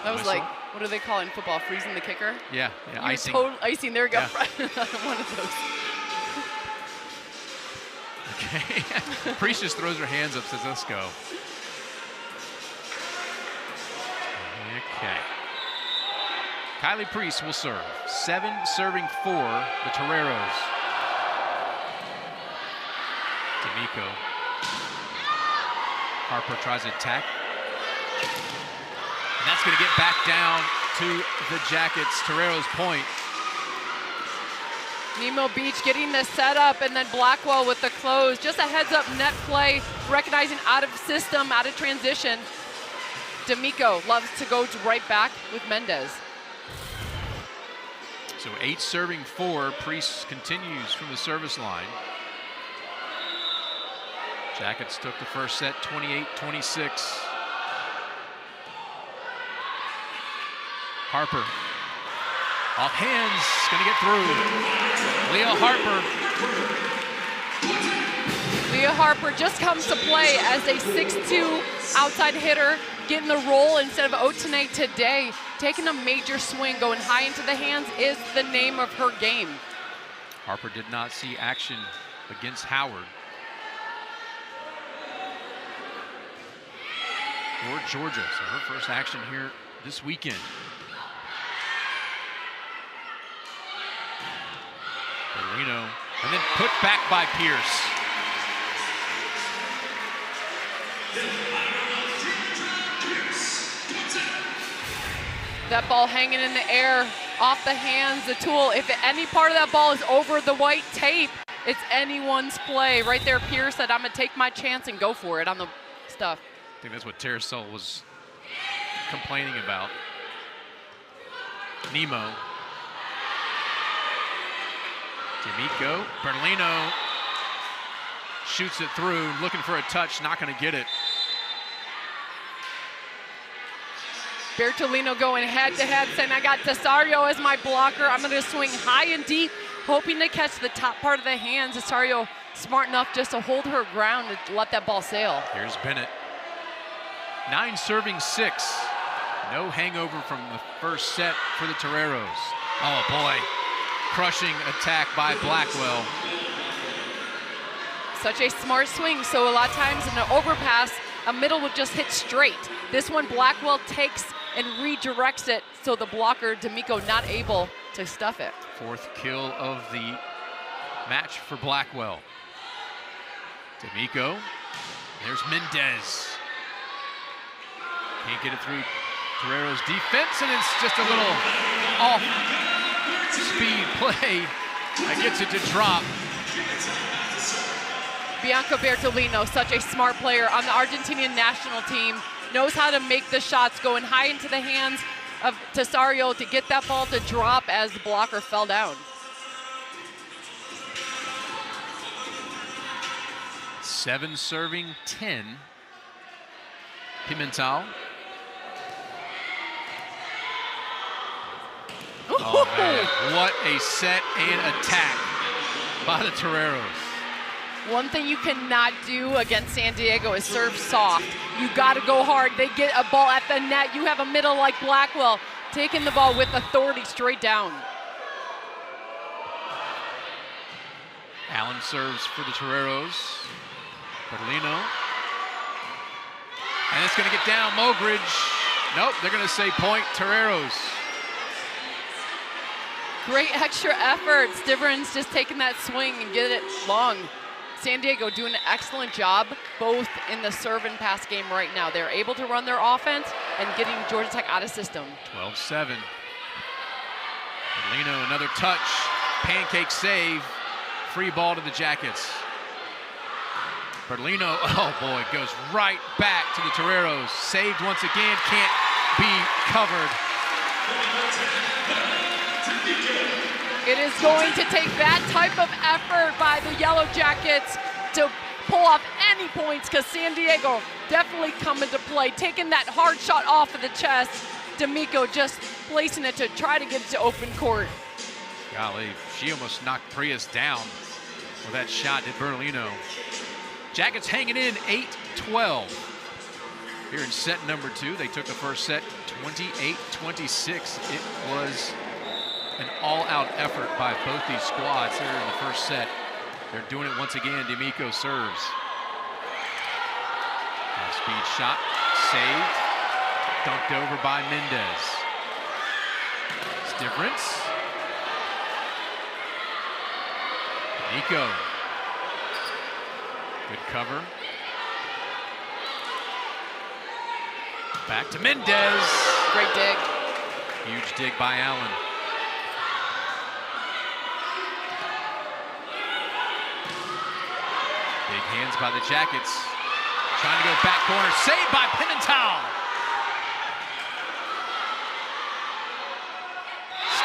That was like, what do they call it in football, freezing the kicker? Yeah, icing. Total icing, there we go. Yeah. One of those. Okay, Priest just throws her hands up, says, let's go. Okay. Kylie Priest will serve. 7 serving 4, the Toreros. D'Amico. Harper tries to attack. And that's going to get back down to the Jackets. Torero's point. Nemo Beach getting the setup, and then Blackwell with the close. Just a heads-up net play, recognizing out of system, out of transition. D'Amico loves to go right back with Mendez. So 8 serving 4. Priest continues from the service line. Jackets took the first set 28-26. Harper off hands, gonna get through. Leah Harper. Leah Harper just comes to play as a 6'2" outside hitter, getting the roll instead of Otene today. Taking a major swing, going high into the hands is the name of her game. Harper did not see action against Howard. Or Georgia, so her first action here this weekend. Berlino, and then put back by Pierce. That ball hanging in the air, off the hands, the tool. If any part of that ball is over the white tape, it's anyone's play. Right there, Pierce said, I'm gonna take my chance and go for it on the stuff. I think that's what Terrasol was complaining about. Nemo. D'Amico, Berlino shoots it through, looking for a touch, not gonna get it. Bertolino going head-to-head, saying, I got Tesario as my blocker. I'm gonna swing high and deep, hoping to catch the top part of the hands. Tesario smart enough just to hold her ground and let that ball sail. Here's Bennett. 9 serving 6. No hangover from the first set for the Toreros. Oh boy, crushing attack by Blackwell. Such a smart swing, so a lot of times in an overpass, a middle would just hit straight. This one, Blackwell takes and redirects it, so the blocker, D'Amico, not able to stuff it. 4th kill of the match for Blackwell. D'Amico, there's Mendez. Can't get it through Torero's defense, and it's just a little off-speed play that gets it to drop. Bianca Bertolino, such a smart player on the Argentinian national team, knows how to make the shots, going high into the hands of Tesario to get that ball to drop as the blocker fell down. 7 serving 10. Pimentel. Oh man, what a set and attack by the Toreros. One thing you cannot do against San Diego is serve soft. You got to go hard. They get a ball at the net. You have a middle like Blackwell taking the ball with authority straight down. Allen serves for the Toreros. Bertolino. And it's going to get down. Mogridge. Nope, they're going to say point Toreros. Great extra effort. Stiverins just taking that swing and get it long. San Diego doing an excellent job both in the serve and pass game right now. They're able to run their offense and getting Georgia Tech out of system. 12-7. Berlino, another touch. Pancake save. Free ball to the Jackets. Bertolino, oh boy, goes right back to the Toreros. Saved once again, can't be covered. It is going to take that type of effort by the Yellow Jackets to pull off any points, because San Diego definitely come into play. Taking that hard shot off of the chest, D'Amico just placing it to try to get it to open court. Golly, she almost knocked Prius down with that shot, did Bertolino. Jackets hanging in 8-12. Here in set number 2, they took the first set 28-26. It was an all-out effort by both these squads here in the first set. They're doing it once again. D'Amico serves. High-speed shot, saved. Dunked over by Mendez. Stivrins. D'Amico. Good cover. Back to Mendez. Great dig. Huge dig by Allen. Big hands by the Jackets. Trying to go back corner. Saved by Pimentel.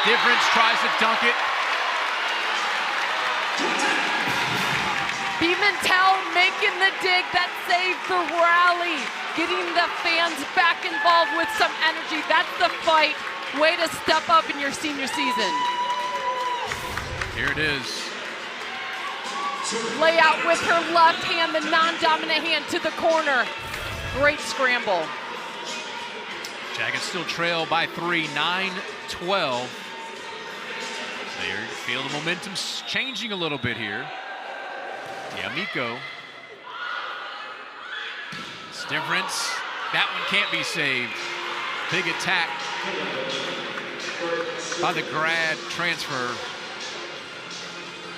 Stivrins tries to dunk it. Pimentel making the dig, that save for Rally. Getting the fans back involved with some energy. That's the fight. Way to step up in your senior season. Here it is. Lay out with her left hand, the non-dominant hand to the corner. Great scramble. Jackets still trail by 3, 9-12. They feel the momentum's changing a little bit here. D'Amico. Stivrins, that one can't be saved. Big attack by the grad transfer.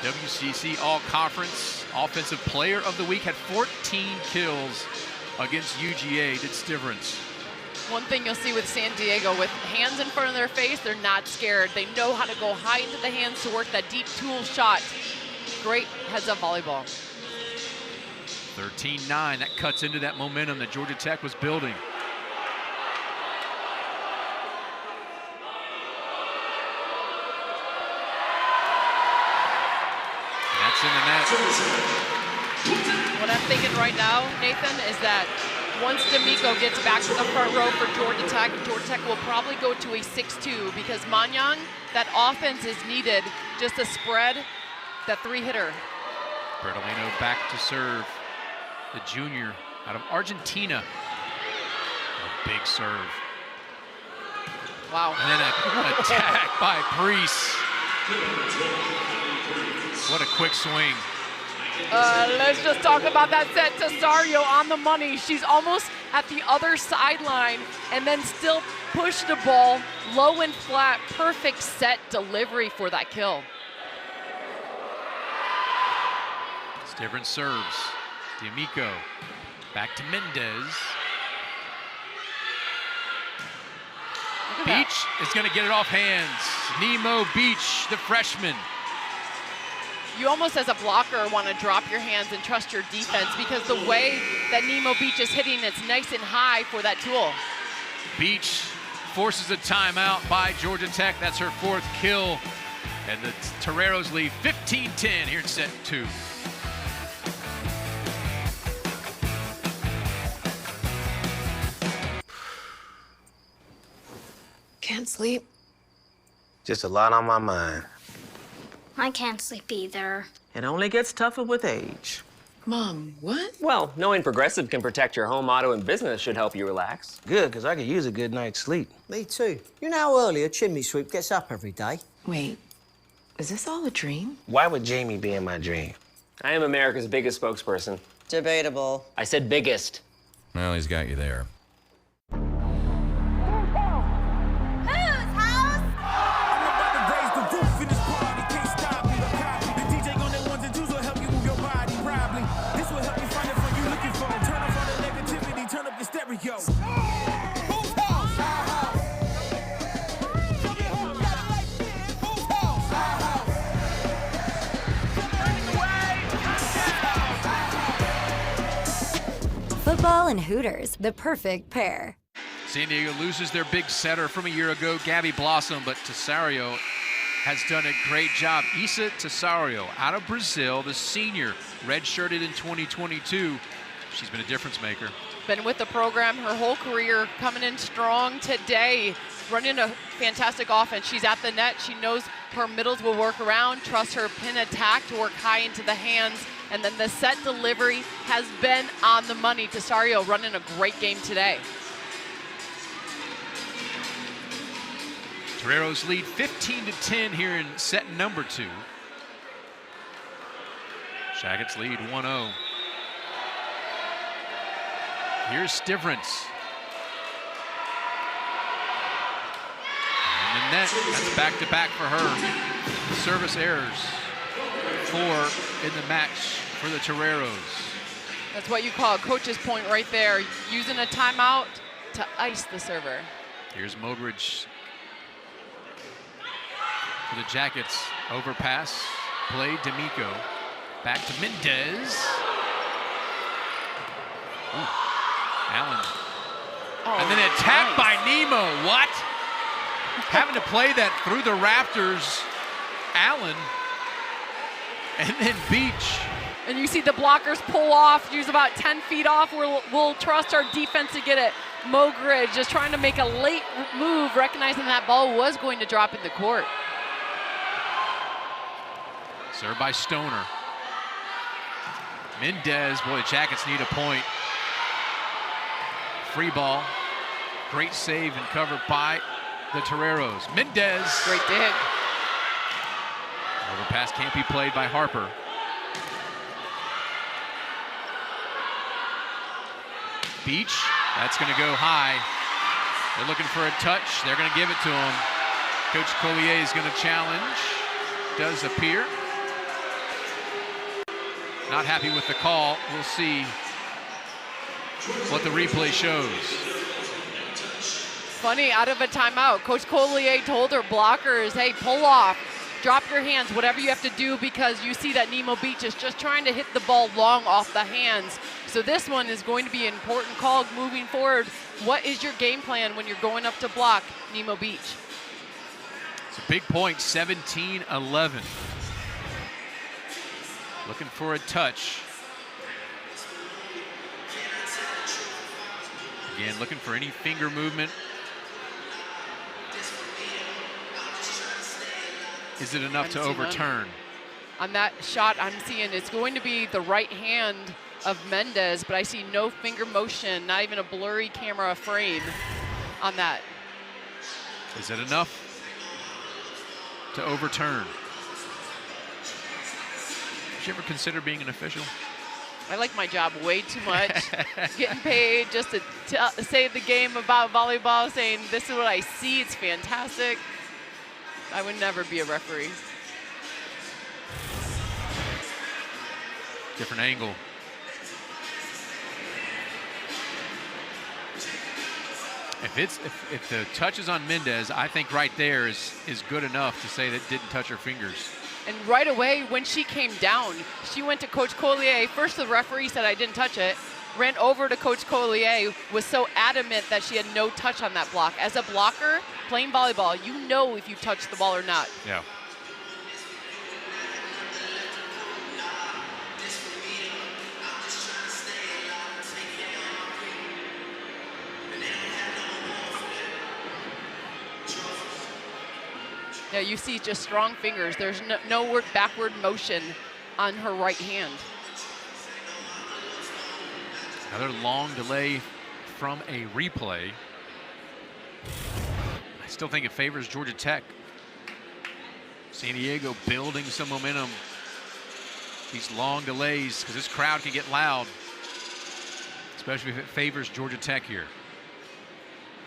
WCC All-Conference Offensive Player of the Week, had 14 kills against UGA, did Stivrins. One thing you'll see with San Diego, with hands in front of their face, they're not scared. They know how to go high into the hands to work that deep tool shot. Great heads-up volleyball. 13-9, that cuts into that momentum that Georgia Tech was building. That's in the net. What I'm thinking right now, Nathan, is that once D'Amico gets back to the front row for Georgia Tech will probably go to a 6-2, because Manyang, that offense is needed just to spread that 3-hitter. Bertolino back to serve. The junior out of Argentina. A big serve. Wow. And then an attack by Priest. What a quick swing. Let's just talk about that set. Tesario on the money. She's almost at the other sideline and then still push the ball low and flat. Perfect set delivery for that kill. Stivrins serves. D'Amico back to Mendez. Beach is going to get it off hands. Nemo Beach, the freshman. You almost as a blocker want to drop your hands and trust your defense, because the way that Nemo Beach is hitting, it's nice and high for that tool. Beach forces a timeout by Georgia Tech. That's her 4th kill. And the Toreros lead 15-10 here in set 2. Can't sleep. Just a lot on my mind. I can't sleep either. It only gets tougher with age. Mom, what? Well, knowing Progressive can protect your home, auto, and business should help you relax. Good, because I could use a good night's sleep. Me too. You know how early a chimney sweep gets up every day? Wait, is this all a dream? Why would Jamie be in my dream? I am America's biggest spokesperson. Debatable. I said biggest. Well, he's got you there. volleyball and Hooters, the perfect pair. San Diego loses their big setter from a year ago, Gabby Blossom, but Tesario has done a great job. Isa Tesario, out of Brazil, the senior, redshirted in 2022. She's been a difference maker. Been with the program her whole career, coming in strong today, running a fantastic offense. She's at the net. She knows her middles will work around, trusts her pin attack to work high into the hands, and then the set delivery has been on the money. Tesario running a great game today. Toreros lead 15-10 here in set number 2. Shaggets lead 1-0. Here's Stivrins. And the net, that's back-to-back for her. Service errors, 4 in the match for the Toreros. That's what you call a coach's point right there, using a timeout to ice the server. Here's Modridge for the Jackets. Overpass, play D'Amico. Back to Mendez. Ooh. Allen. Oh, and then attacked by Nemo. What? Having to play that through the rafters. Allen. And then Beach. And you see the blockers pull off, use about 10 feet off. We'll trust our defense to get it. Mogridge just trying to make a late move, recognizing that ball was going to drop in the court. Served by Stoner. Mendez, boy, the Jackets need a point. Free ball. Great save and cover by the Toreros. Mendez. Great dig. Overpass can't be played by Harper. Beach, that's going to go high. They're looking for a touch. They're going to give it to him. Coach Collier is going to challenge. Does appear. Not happy with the call. We'll see what the replay shows. Funny, out of a timeout, Coach Collier told her blockers, hey, pull off, drop your hands, whatever you have to do, because you see that Nemo Beach is just trying to hit the ball long off the hands. So this one is going to be an important call moving forward. What is your game plan when you're going up to block Nemo Beach? It's a big point, 17-11. Looking for a touch. Again, looking for any finger movement. Is it enough to overturn? On that shot, I'm seeing it's going to be the right hand of Mendez, but I see no finger motion, not even a blurry camera frame on that. Is it enough to overturn? Did you ever consider being an official? I like my job way too much. Getting paid just to say the game about volleyball, saying this is what I see, it's fantastic. I would never be a referee. Different angle. If the touch is on Mendez, I think right there is good enough to say that didn't touch her fingers. And right away, when she came down, she went to Coach Collier. First, the referee said, I didn't touch it. Ran over to Coach Collier, was so adamant that she had no touch on that block. As a blocker, playing volleyball, you know if you touch the ball or not. Yeah. Yeah, you see just strong fingers. There's no backward motion on her right hand. Another long delay from a replay. I still think it favors Georgia Tech. San Diego building some momentum. These long delays, because this crowd can get loud, especially if it favors Georgia Tech here.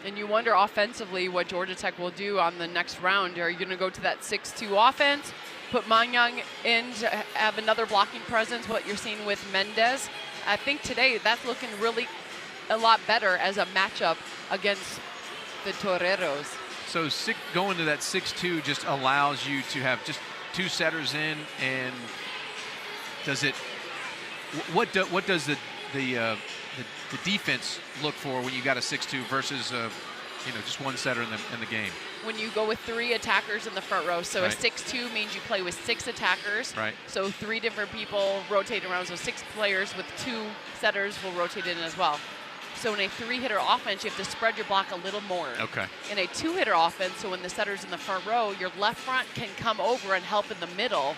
And you wonder offensively what Georgia Tech will do on the next round. Are you going to go to that 6-2 offense, put Manyang in to have another blocking presence, what you're seeing with Mendez? I think today that's looking really a lot better as a matchup against the Toreros. So going to that 6-2 just allows you to have just two setters in, and does it? What does the the defense look for when you got a 6-2 versus just one setter in the game? When you go with 3 attackers in the front row, so Right. a 6-2 means you play with 6 attackers. Right. So 3 different people rotate around, so 6 players with 2 setters will rotate in as well. So in a 3-hitter offense, you have to spread your block a little more. Okay. In a 2-hitter offense, so when the setter's in the front row, your left front can come over and help in the middle.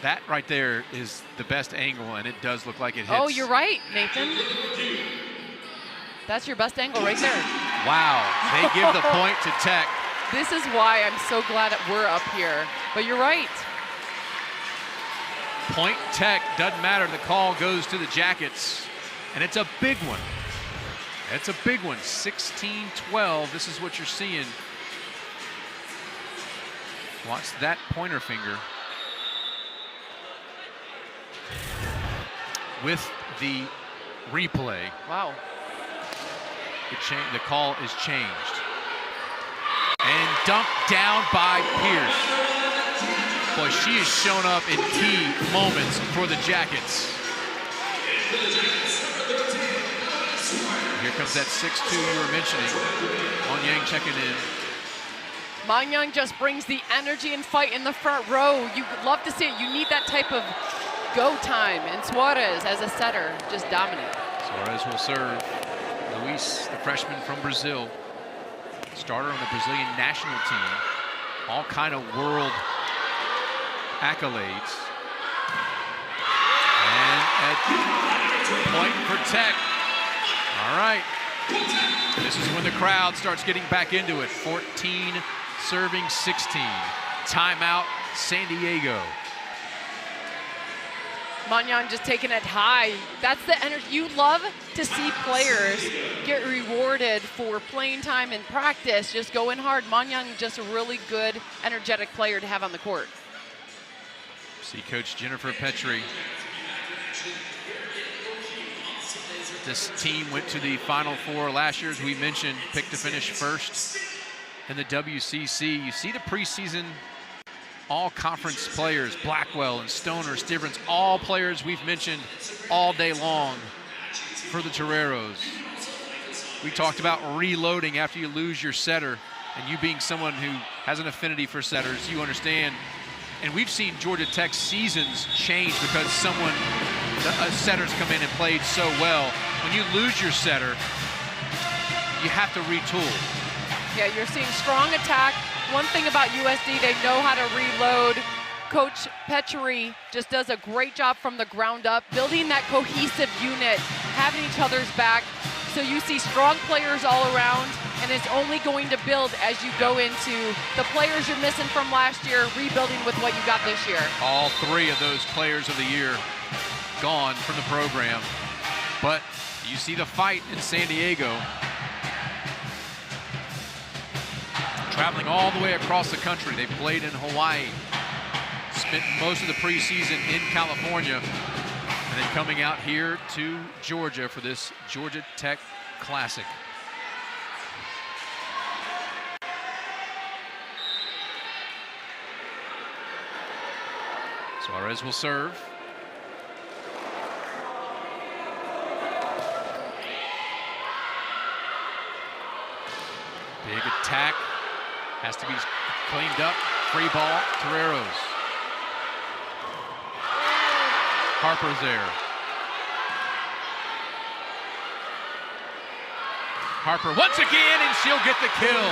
That right there is the best angle, and it does look like it hits. Oh, you're right, Nathan. That's your best angle right there. Wow, they give the point to Tech. This is why I'm so glad that we're up here. But you're right. Point Tech, doesn't matter. The call goes to the Jackets, and it's a big one. It's a big one, 16-12. This is what you're seeing. Watch that pointer finger. With the replay. Wow. The call is changed. And dumped down by Pierce. Boy, she has shown up in key moments for the Jackets. Here comes that 6-2 you were mentioning. Wanyang checking in. Wanyang just brings the energy and fight in the front row. You love to see it. You need that type of go time. And Suarez, as a setter, just dominant. Suarez will serve. Luis, the freshman from Brazil, starter on the Brazilian national team. All kind of world accolades. And a point for Tech. All right. This is when the crowd starts getting back into it. 14 serving 16. Timeout, San Diego. Wanyang just taking it high. That's the energy. You love to see players get rewarded for playing time in practice, just going hard. Wanyang, just a really good, energetic player to have on the court. See Coach Jennifer Petrie. This team went to the Final Four last year, as we mentioned, picked to finish first in the WCC. You see the preseason all-conference players, Blackwell and Stoner, Stivrins, all players we've mentioned all day long for the Toreros. We talked about reloading after you lose your setter, and you being someone who has an affinity for setters, you understand. And we've seen Georgia Tech seasons change because a setter's come in and played so well. When you lose your setter, you have to retool. Yeah, you're seeing strong attack. One thing about USD, they know how to reload. Coach Petrie just does a great job from the ground up, building that cohesive unit, having each other's back. So you see strong players all around, and it's only going to build as you go into the players you're missing from last year, rebuilding with what you got this year. All 3 of those players of the year gone from the program. But you see the fight in San Diego. Traveling all the way across the country. They played in Hawaii, spent most of the preseason in California, and then coming out here to Georgia for this Georgia Tech Classic. Suarez will serve. Big attack. Has to be cleaned up. Free ball, Toreros. Harper's there. Harper once again, and she'll get the kill.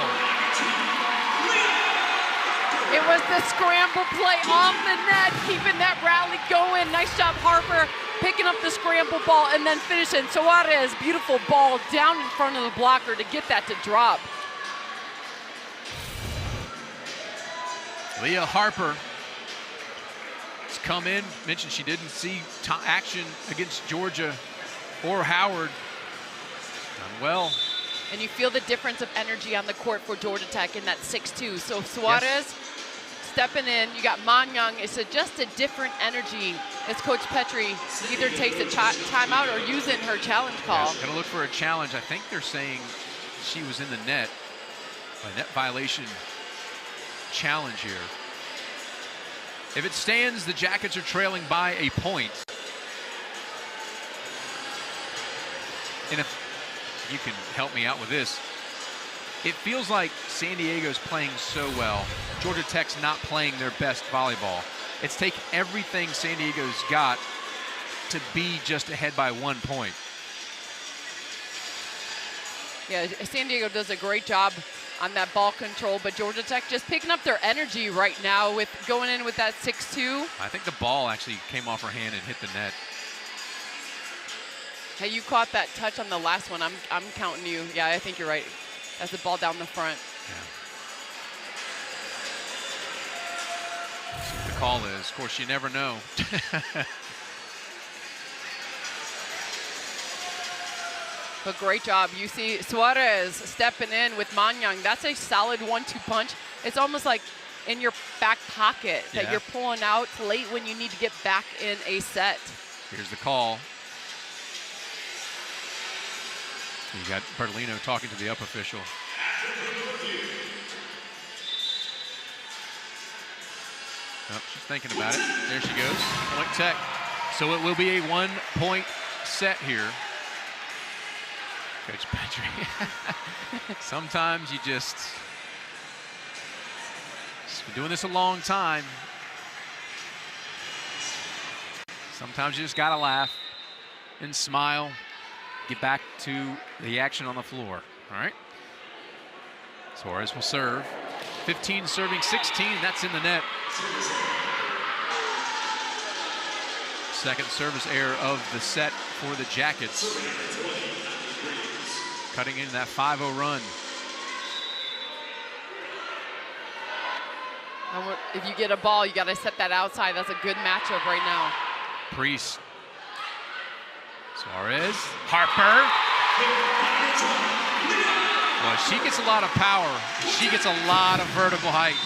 It was the scramble play off the net, keeping that rally going. Nice job, Harper, picking up the scramble ball and then finishing. Suarez, beautiful ball down in front of the blocker to get that to drop. Leah Harper has come in, mentioned she didn't see action against Georgia or Howard. Done well. And you feel the difference of energy on the court for Georgia Tech in that 6-2. So Suarez stepping in, you got Wanyang. It's just a different energy as Coach Petrie either takes a timeout or using her challenge call. Yeah, gonna look for a challenge. I think they're saying she was in the net. A net violation challenge here. If it stands, the Jackets are trailing by a point. And if you can help me out with this, it feels like San Diego's playing so well. Georgia Tech's not playing their best volleyball. It's taken everything San Diego's got to be just ahead by 1 point. Yeah, San Diego does a great job on that ball control, but Georgia Tech just picking up their energy right now with going in with that 6-2. I think the ball actually came off her hand and hit the net. Hey, you caught that touch on the last one. I'm counting you. Yeah, I think you're right. That's the ball down the front. Yeah. See what the call is. Of course, you never know. But great job. You see Suarez stepping in with Manyang. That's a solid 1-2 punch. It's almost like in your back pocket that you're pulling out late when you need to get back in a set. Here's the call. You got Bertolino talking to the up official. Oh, she's thinking about it. There she goes. Point Tech. So it will be a 1-point set here. Coach Petrie. Sometimes you just been doing this a long time. Sometimes you just gotta laugh and smile. Get back to the action on the floor. All right. Suarez will serve. 15 serving 16. That's in the net. Second service error of the set for the Jackets. Cutting into that 5-0 run. If you get a ball, you got to set that outside. That's a good matchup right now. Priest. Suarez. Harper. Well, she gets a lot of power. She gets a lot of vertical height.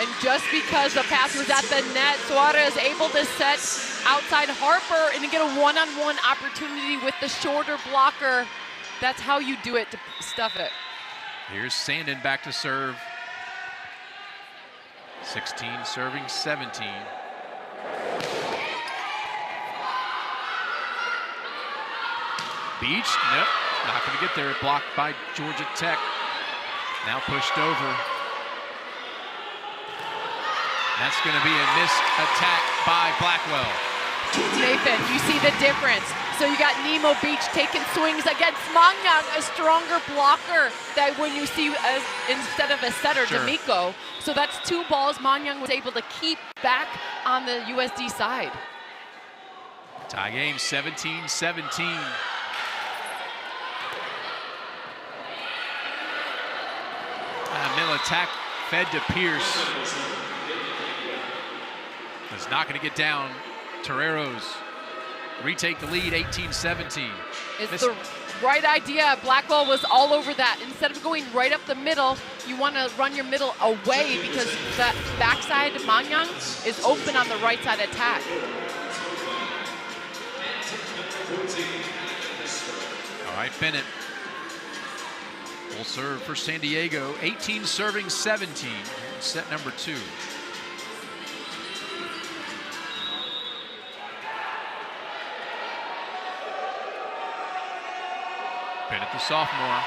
And just because the pass was at the net, Suarez able to set outside Harper and to get a one-on-one opportunity with the shorter blocker. That's how you do it, to stuff it. Here's Sandin back to serve. 16 serving 17. Beach, nope, not going to get there. Blocked by Georgia Tech. Now pushed over. That's going to be a missed attack by Blackwell. Nathan, you see the difference. So you got Nemo Beach taking swings against Manyang, a stronger blocker that when you see instead of a setter, D'Amico. So that's 2 balls Manyang was able to keep back on the USD side. Tie game 17-17. Middle attack fed to Pierce. It's not going to get down. Toreros retake the lead, 18-17. It's the right idea. Blackwell was all over that. Instead of going right up the middle, you want to run your middle away because that backside Manyang is open on the right side attack. All right, Bennett. Full serve for San Diego. 18 serving 17. Set number 2. Bennett, the sophomore.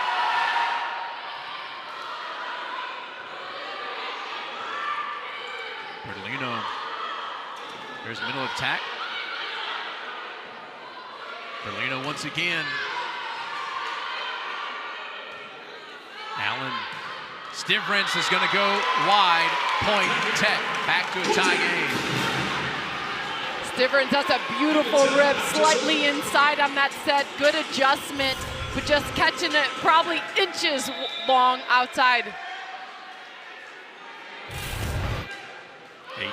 Bertolino. There's middle attack. Bertolino once again. Allen. Stivrins is going to go wide. Point Tech. Back to a tie game. Stivrins does a beautiful rip, slightly inside on that set. Good adjustment, but just catching it probably inches long outside. 18-18.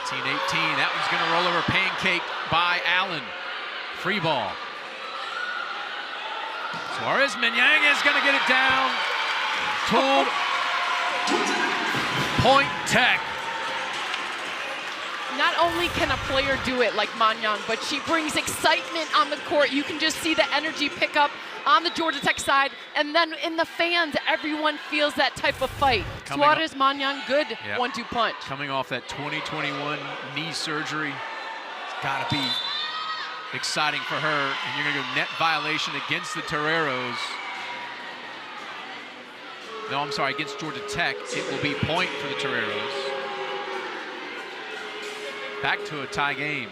That one's going to roll over, pancake by Allen. Free ball. Suarez Manyang is going to get it down. Tooled. Point Tech. Not only can a player do it like Manyang, but she brings excitement on the court. You can just see the energy pick up on the Georgia Tech side, and then in the fans, everyone feels that type of fight. Suarez Manyang, good 1-2 punch. Coming off that 2021 knee surgery, it's got to be exciting for her. And you're going to go net violation against the Toreros. No, I'm sorry, against Georgia Tech. It will be point for the Toreros. Back to a tie game.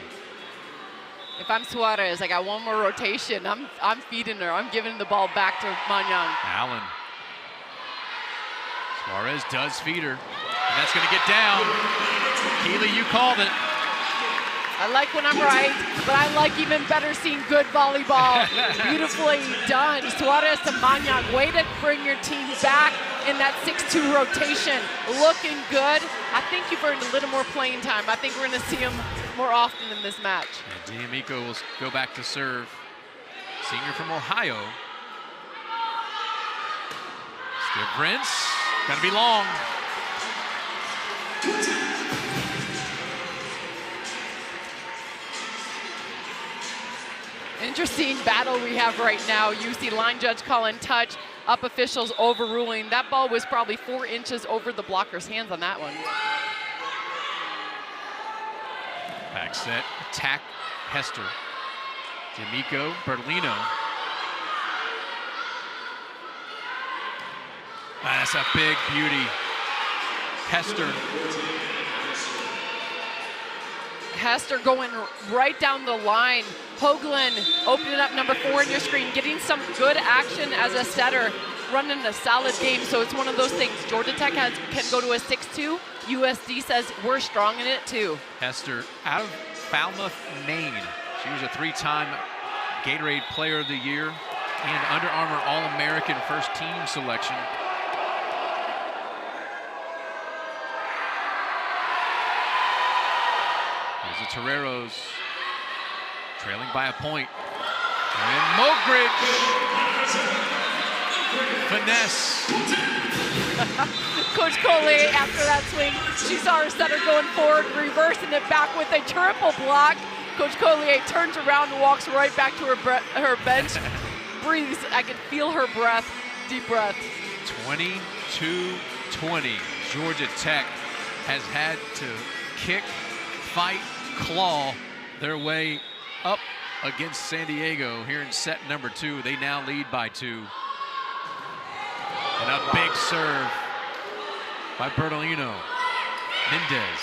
If I'm Suarez, I got one more rotation. I'm feeding her. I'm giving the ball back to Manyang. Allen. Suarez does feed her. And that's going to get down. Keeley, you called it. I like when I'm right, but I like even better seeing good volleyball. Beautifully done. Suarez to Manyang. Way to bring your team back in that 6-2 rotation. Looking good. I think you've earned a little more playing time. I think we're going to see him more often in this match. And D'Amico will go back to serve. Senior from Ohio. Stivrins. Gonna be long. Interesting battle we have right now. You see line judge calling touch, up officials overruling. That ball was probably 4 inches over the blocker's hands on that one. Back set, attack, Hester. D'Amico, Bertolino. That's a big beauty. Hester going right down the line. Hoagland opening up number 4 on your screen, getting some good action as a setter, running a solid game. So it's one of those things. Georgia Tech can go to a 6-2. USD says we're strong in it too. Hester out of Falmouth, Maine. She was a 3-time Gatorade Player of the Year and Under Armour All-American first team selection. Here's the Toreros trailing by a point. And Mogridge, finesse. Coach Collier, after that swing, she saw her setter going forward, reversing it back with a triple block. Coach Collier turns around and walks right back to her bench. Breathes, I can feel her breath, deep breath. 22-20. Georgia Tech has had to kick, fight, claw their way up against San Diego here in set number 2. They now lead by 2. And a big serve by Bertolino. Mendez.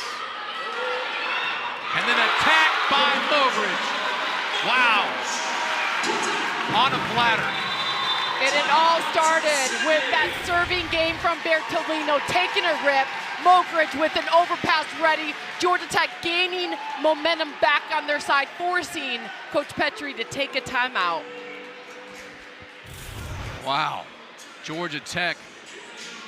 And then attack by Mogridge. Wow. On a platter. And it all started with that serving game from Bertolino, taking a rip. Mogridge with an overpass ready. Georgia Tech gaining momentum back on their side, forcing Coach Petrie to take a timeout. Wow. Georgia Tech.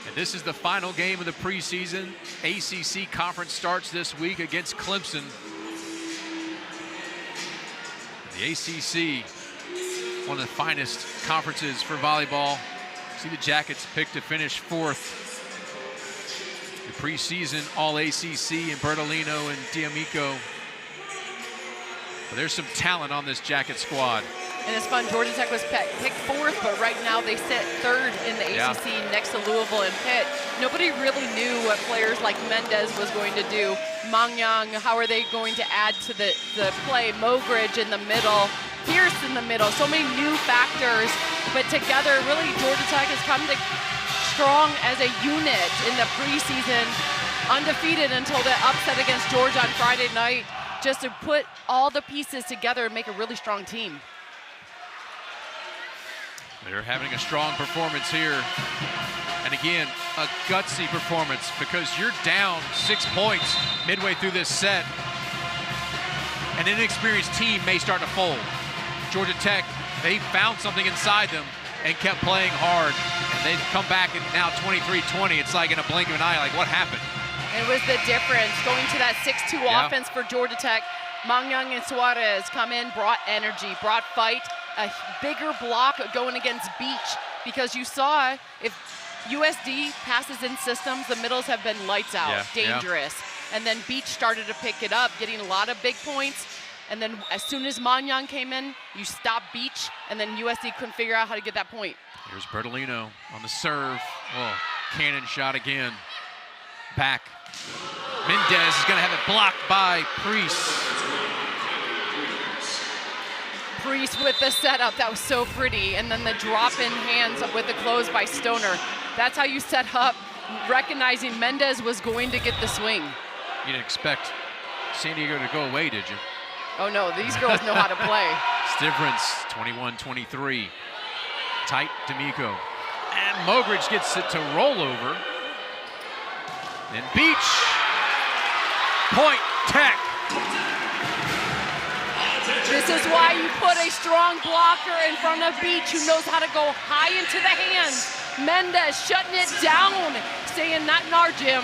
And this is the final game of the preseason. ACC conference starts this week against Clemson. The ACC, one of the finest conferences for volleyball. See the Jackets picked to finish 4th. The preseason All-ACC and Bertolino and D'Amico. But there's some talent on this Jacket squad. And it's fun, Georgia Tech was picked 4th, but right now they sit 3rd in the ACC next to Louisville and Pitt. Nobody really knew what players like Mendez was going to do. Manyang, how are they going to add to the play? Mogridge in the middle, Pierce in the middle, so many new factors. But together, really, Georgia Tech has come to strong as a unit in the preseason, undefeated until the upset against Georgia on Friday night, just to put all the pieces together and make a really strong team. They're having a strong performance here. And again, a gutsy performance because you're down 6 points midway through this set. An inexperienced team may start to fold. Georgia Tech, they found something inside them and kept playing hard. And they've come back and now 23-20. It's like in a blink of an eye, like what happened? It was the difference going to that 6-2 offense for Georgia Tech. Manyang and Suarez come in, brought energy, brought fight. A bigger block going against Beach because you saw if USD passes in systems, the middles have been lights out, dangerous. And then Beach started to pick it up, getting a lot of big points. And then as soon as Manyang came in, you stopped Beach, and then USD couldn't figure out how to get that point. Here's Bertolino on the serve. Oh, cannon shot again. Back. Mendez is going to have it blocked by Priest. Priest with the setup, that was so pretty. And then the drop-in hands with the close by Stoner. That's how you set up, recognizing Mendez was going to get the swing. You didn't expect San Diego to go away, did you? Oh no, these girls know how to play. Stivrins, 21-23. Tight D'Amico. And Mogridge gets it to roll over. Then Beach. Point, Tech. This is why you put a strong blocker in front of Beach who knows how to go high into the hands. Mendez shutting it down, saying not in our gym.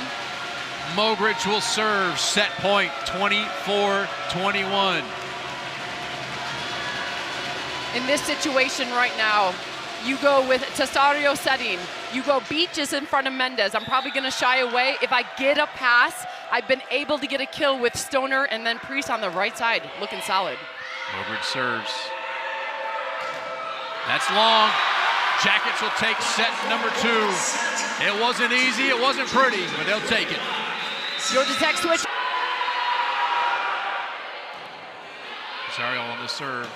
Mogridge will serve, set point, 24-21. In this situation right now, you go with Tesario setting. You go Beach is in front of Mendez. I'm probably gonna shy away. If I get a pass, I've been able to get a kill with Stoner and then Priest on the right side, looking solid. Mogridge serves. That's long. Jackets will take set number 2. It wasn't easy, it wasn't pretty, but they'll take it. Georgia Tech switch. Rosario on the serve.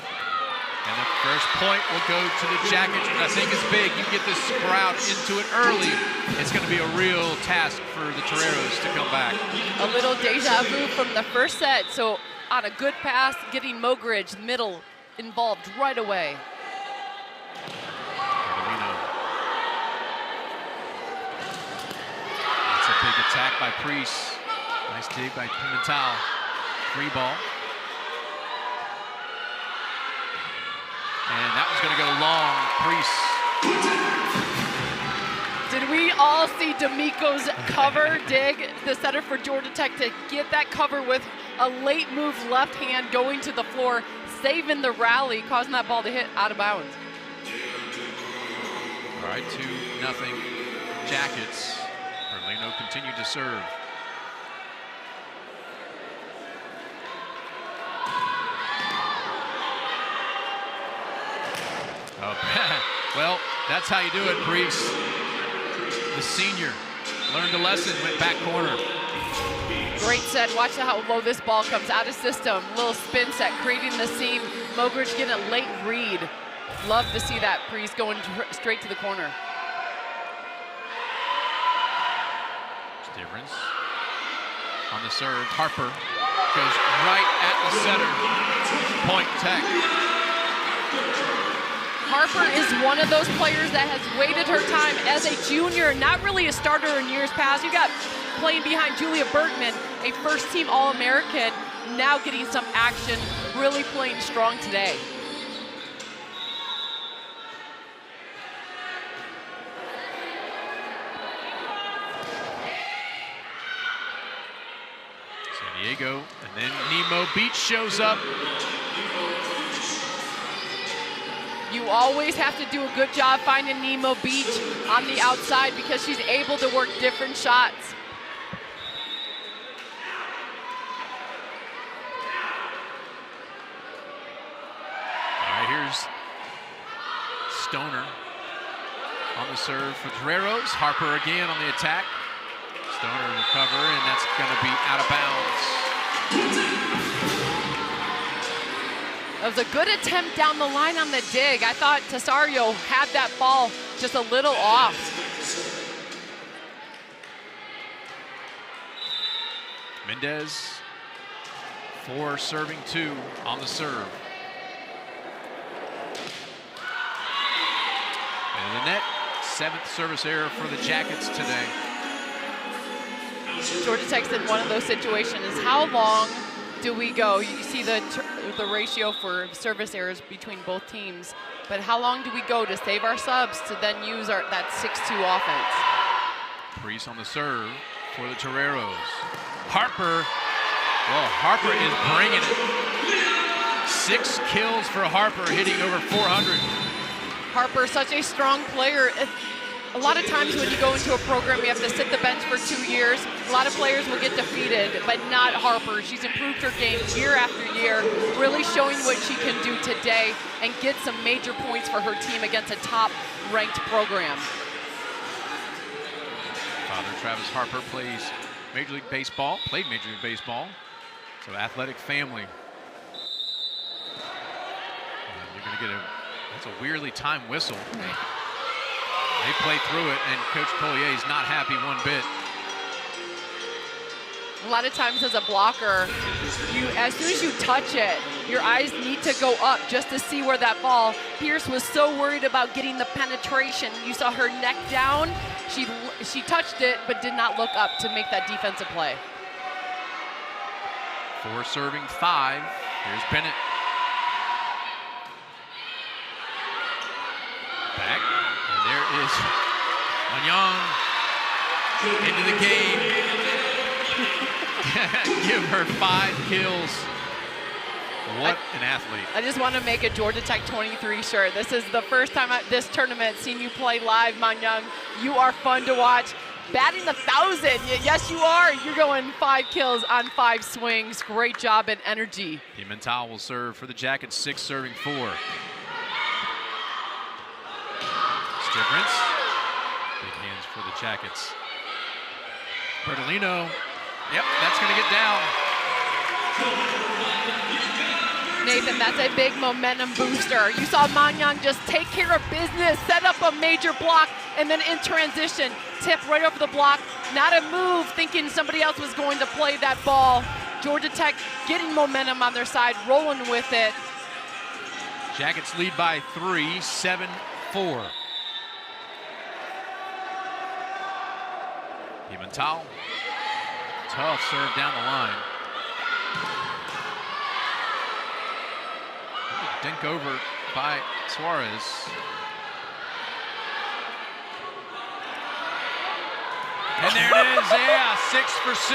And the first point will go to the Jackets, which I think is big. You get this crowd into it early. It's going to be a real task for the Toreros to come back. A little deja vu from the first set. So on a good pass, getting Mogridge middle involved right away. That's a big attack by Priest. Nice dig by Pimentel. Free ball. And that was going to go long. Priest. Did we all see D'Amico's cover dig, the setter for Georgia Tech, to get that cover with a late move left hand going to the floor, saving the rally, causing that ball to hit out of bounds. All right, 2-0 Jackets. Berlino continued to serve. Oh, well, that's how you do it, Priest. The senior learned a lesson, went back corner. Great set. Watch how low this ball comes out of system. Little spin set, creating the seam. Mogridge getting a late read. Love to see that. Priest going straight to the corner. Stivrins on the serve. Harper goes right at the center. Point Tech. Harper is one of those players that has waited her time as a junior, not really a starter in years past. You got playing behind Julia Bergman, a first-team All-American, now getting some action, really playing strong today. San Diego, and then Nemo Beach shows up. You always have to do a good job finding Nemo Beach on the outside because she's able to work different shots. All right, here's Stoner on the serve for Toreros. Harper again on the attack. Stoner will cover, and that's going to be out of bounds. That was a good attempt down the line on the dig. I thought Tesario had that ball just a little off. Mendez, 4 serving 2 on the serve. And the net, 7th service error for the Jackets today. Georgia Tech's in one of those situations. How long do we go? You see the ratio for service errors between both teams, but how long do we go to save our subs to then use that 6-2 offense? Priest on the serve for the Toreros. Harper, well, Harper is bringing it. 6 kills for Harper, hitting over 400. Harper, such a strong player. A lot of times when you go into a program, you have to sit the bench for 2 years. A lot of players will get defeated, but not Harper. She's improved her game year after year, really showing what she can do today and get some major points for her team against a top-ranked program. Father Travis Harper played Major League Baseball. So athletic family. That's a weirdly timed whistle. They play through it, and Coach Collier is not happy one bit. A lot of times as a blocker, as soon as you touch it, your eyes need to go up just to see where that ball. Pierce was so worried about getting the penetration. You saw her neck down. She touched it, but did not look up to make that defensive play. 4 serving 5. Here's Bennett. Back, and there is Manyang into the game. Give her 5 kills. What an athlete. I just want to make a Georgia Tech 23 shirt. This is the first time at this tournament seen you play live, Manyang. You are fun to watch. Batting 1,000, yes you are. You're going 5 kills on 5 swings. Great job and energy. Pimentel will serve for the Jackets, 6 serving 4. Stivrins, big hands for the Jackets. Bertolino, yep, that's gonna get down. Nathan, that's a big momentum booster. You saw Manyang just take care of business, set up a major block, and then in transition, tip right over the block. Not a move, thinking somebody else was going to play that ball. Georgia Tech getting momentum on their side, rolling with it. Jackets lead by 3, 7-4. Pimentel, tough serve down the line. Dink over by Suarez. And there it is, yeah, 6 for 6.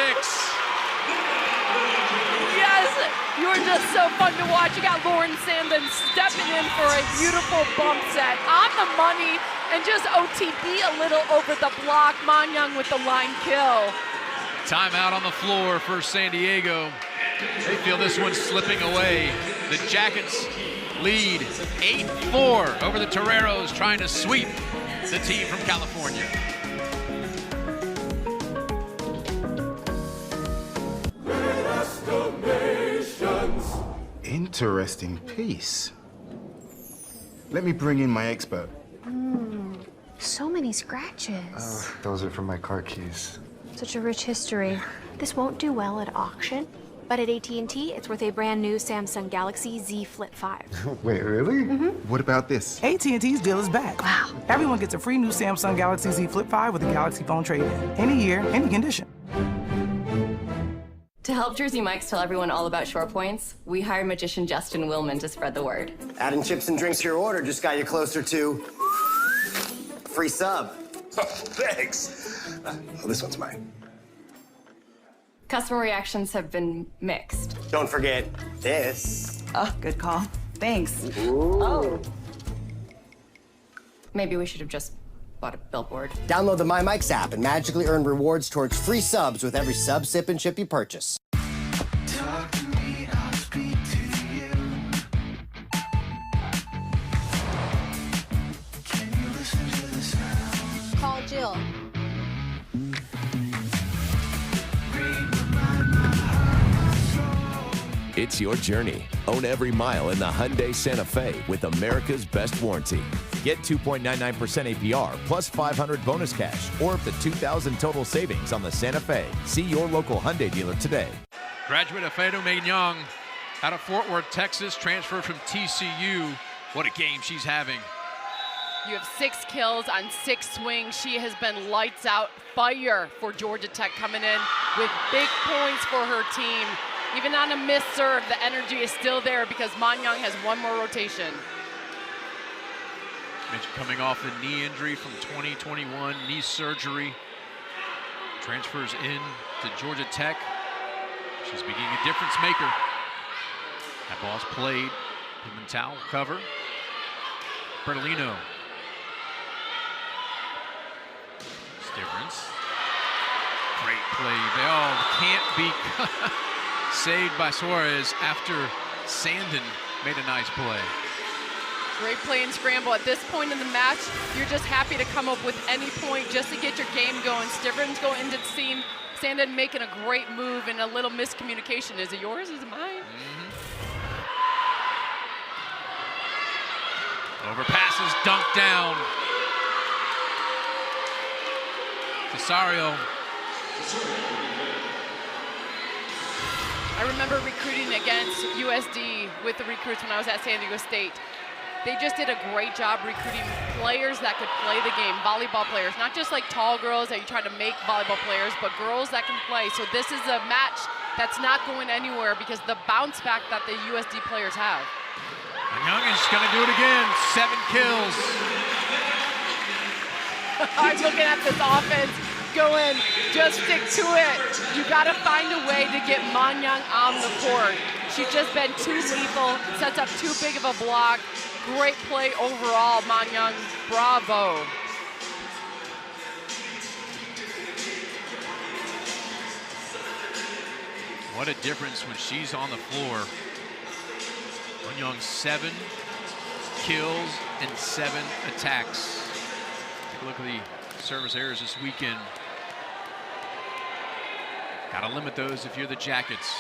Yes, you are just so fun to watch. You got Lauren Sandin stepping in for a beautiful bump set on the money and just OTB a little over the block. Manyang with the line kill. Timeout on the floor for San Diego. They feel this one's slipping away. The Jackets lead 8-4 over the Toreros, trying to sweep the team from California. Interesting piece. Let me bring in my expert. So many scratches. Those are from my car keys. Such a rich history. This won't do well at auction, but at AT&T, it's worth a brand new Samsung Galaxy Z Flip 5. Wait, really? What about this? AT&T's deal is back. Wow. Everyone gets a free new Samsung Galaxy Z Flip 5 with a Galaxy phone trade-in. Any year, any condition. To help Jersey Mike's tell everyone all about Shore Points, we hired magician Justin Willman to spread the word. Adding chips and drinks to your order just got you closer to free sub. Oh, thanks. Oh, this one's mine. Customer reactions have been mixed. Don't forget this. Oh, good call. Thanks. Oh. Maybe we should have just bought a billboard. Download the My Mike's app and magically earn rewards towards free subs with every sub, sip, and chip you purchase. Talk to me, I'll speak to you. Can you listen to the sound? Call Jill. It's your journey. Own every mile in the Hyundai Santa Fe with America's best warranty. Get 2.99% APR plus 500 bonus cash or up to $2,000 total savings on the Santa Fe. See your local Hyundai dealer today. Graduate Afedo Manyang out of Fort Worth, Texas, transferred from TCU. What a game she's having. You have 6 kills on 6 swings. She has been lights out, fire for Georgia Tech, coming in with big points for her team. Even on a missed serve, the energy is still there because Manyang has 1 more rotation. Mitch coming off the knee injury from 2021, knee surgery. Transfers in to Georgia Tech. She's being a difference maker. That ball's played. Pimentel cover. Bertolino. Stivrins. Great play. They all can't be saved by Suarez after Sandin made a nice play. Great play and scramble. At this point in the match, you're just happy to come up with any point just to get your game going. Stivrins go into the seam. Sandin making a great move and a little miscommunication. Is it yours? Is it mine? Over passes, dunked down. Cesario. I remember recruiting against USD with the recruits when I was at San Diego State. They just did a great job recruiting players that could play the game, volleyball players, not just like tall girls that you try to make volleyball players, but girls that can play. So this is a match that's not going anywhere because the bounce back that the USD players have. Young is gonna do it again, 7 kills. I'm looking at this offense going, just stick to it. You gotta find a way to get Manyang on the court. She's just been too lethal, sets up too big of a block. Great play overall, Manyang, bravo. What a difference when she's on the floor. Manyang 7 kills and 7 attacks. Take a look at the service errors this weekend. Gotta limit those if you're the Jackets.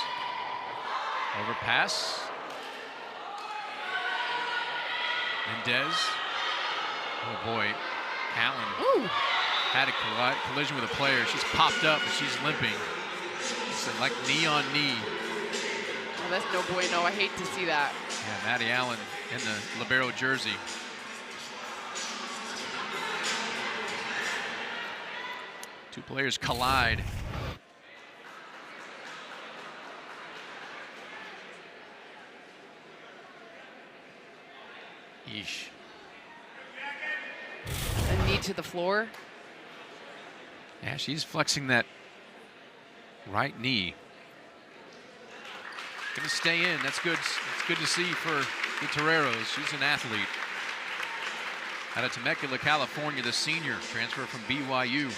Overpass. Mendez. Oh boy, Allen had a collision with a player. She's popped up, but she's limping. It's like knee on knee. Oh, that's no bueno. I hate to see that. Yeah, Maddie Allen in the libero jersey. Two players collide. Yeesh. A knee to the floor. Yeah, she's flexing that right knee. Gonna stay in. That's good. It's good to see for the Toreros. She's an athlete. Out of Temecula, California, the senior transfer from BYU.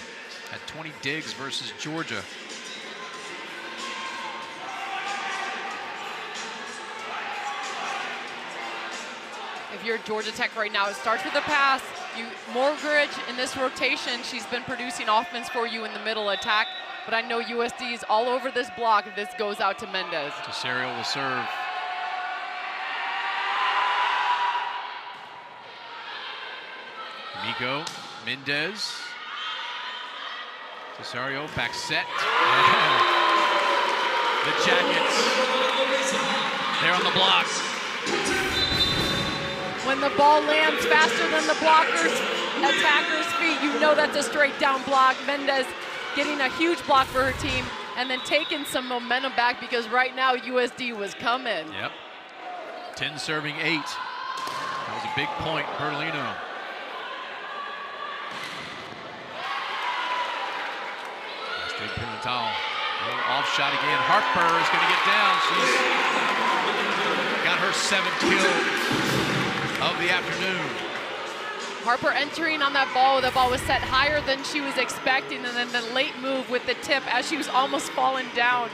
Had 20 digs versus Georgia. If you're Georgia Tech right now, it starts with a pass. Morgridge in this rotation, she's been producing offense for you in the middle attack, but I know USD is all over this block if this goes out to Mendez. Cesario will serve. Miko, Mendez. Cesario, back set. The Jackets, they're on the block. When the ball lands faster than the attacker's feet, you know that's a straight down block. Mendez getting a huge block for her team and then taking some momentum back because right now USD was coming. Yep. 10 serving 8. That was a big point, Bertolino. Straight Pimentel. Off shot again. Harper is going to get down. She's got her 7th kill of the afternoon. Harper entering on that ball. The ball was set higher than she was expecting, and then the late move with the tip as she was almost falling down,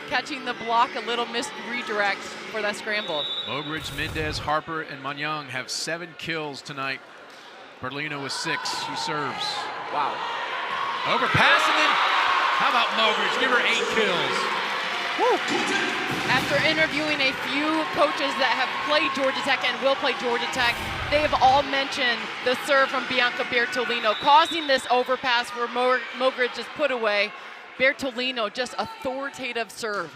catching the block, a little missed redirect for that scramble. Mogridge, Mendez, Harper, and Manyang have 7 kills tonight. Bertolino with 6. She serves. Wow. Overpass, and then how about Mogridge? Give her 8 kills. Woo. After interviewing a few coaches that have played Georgia Tech and will play Georgia Tech, they have all mentioned the serve from Bianca Bertolino, causing this overpass where Mogridge is put away. Bertolino, just authoritative serve.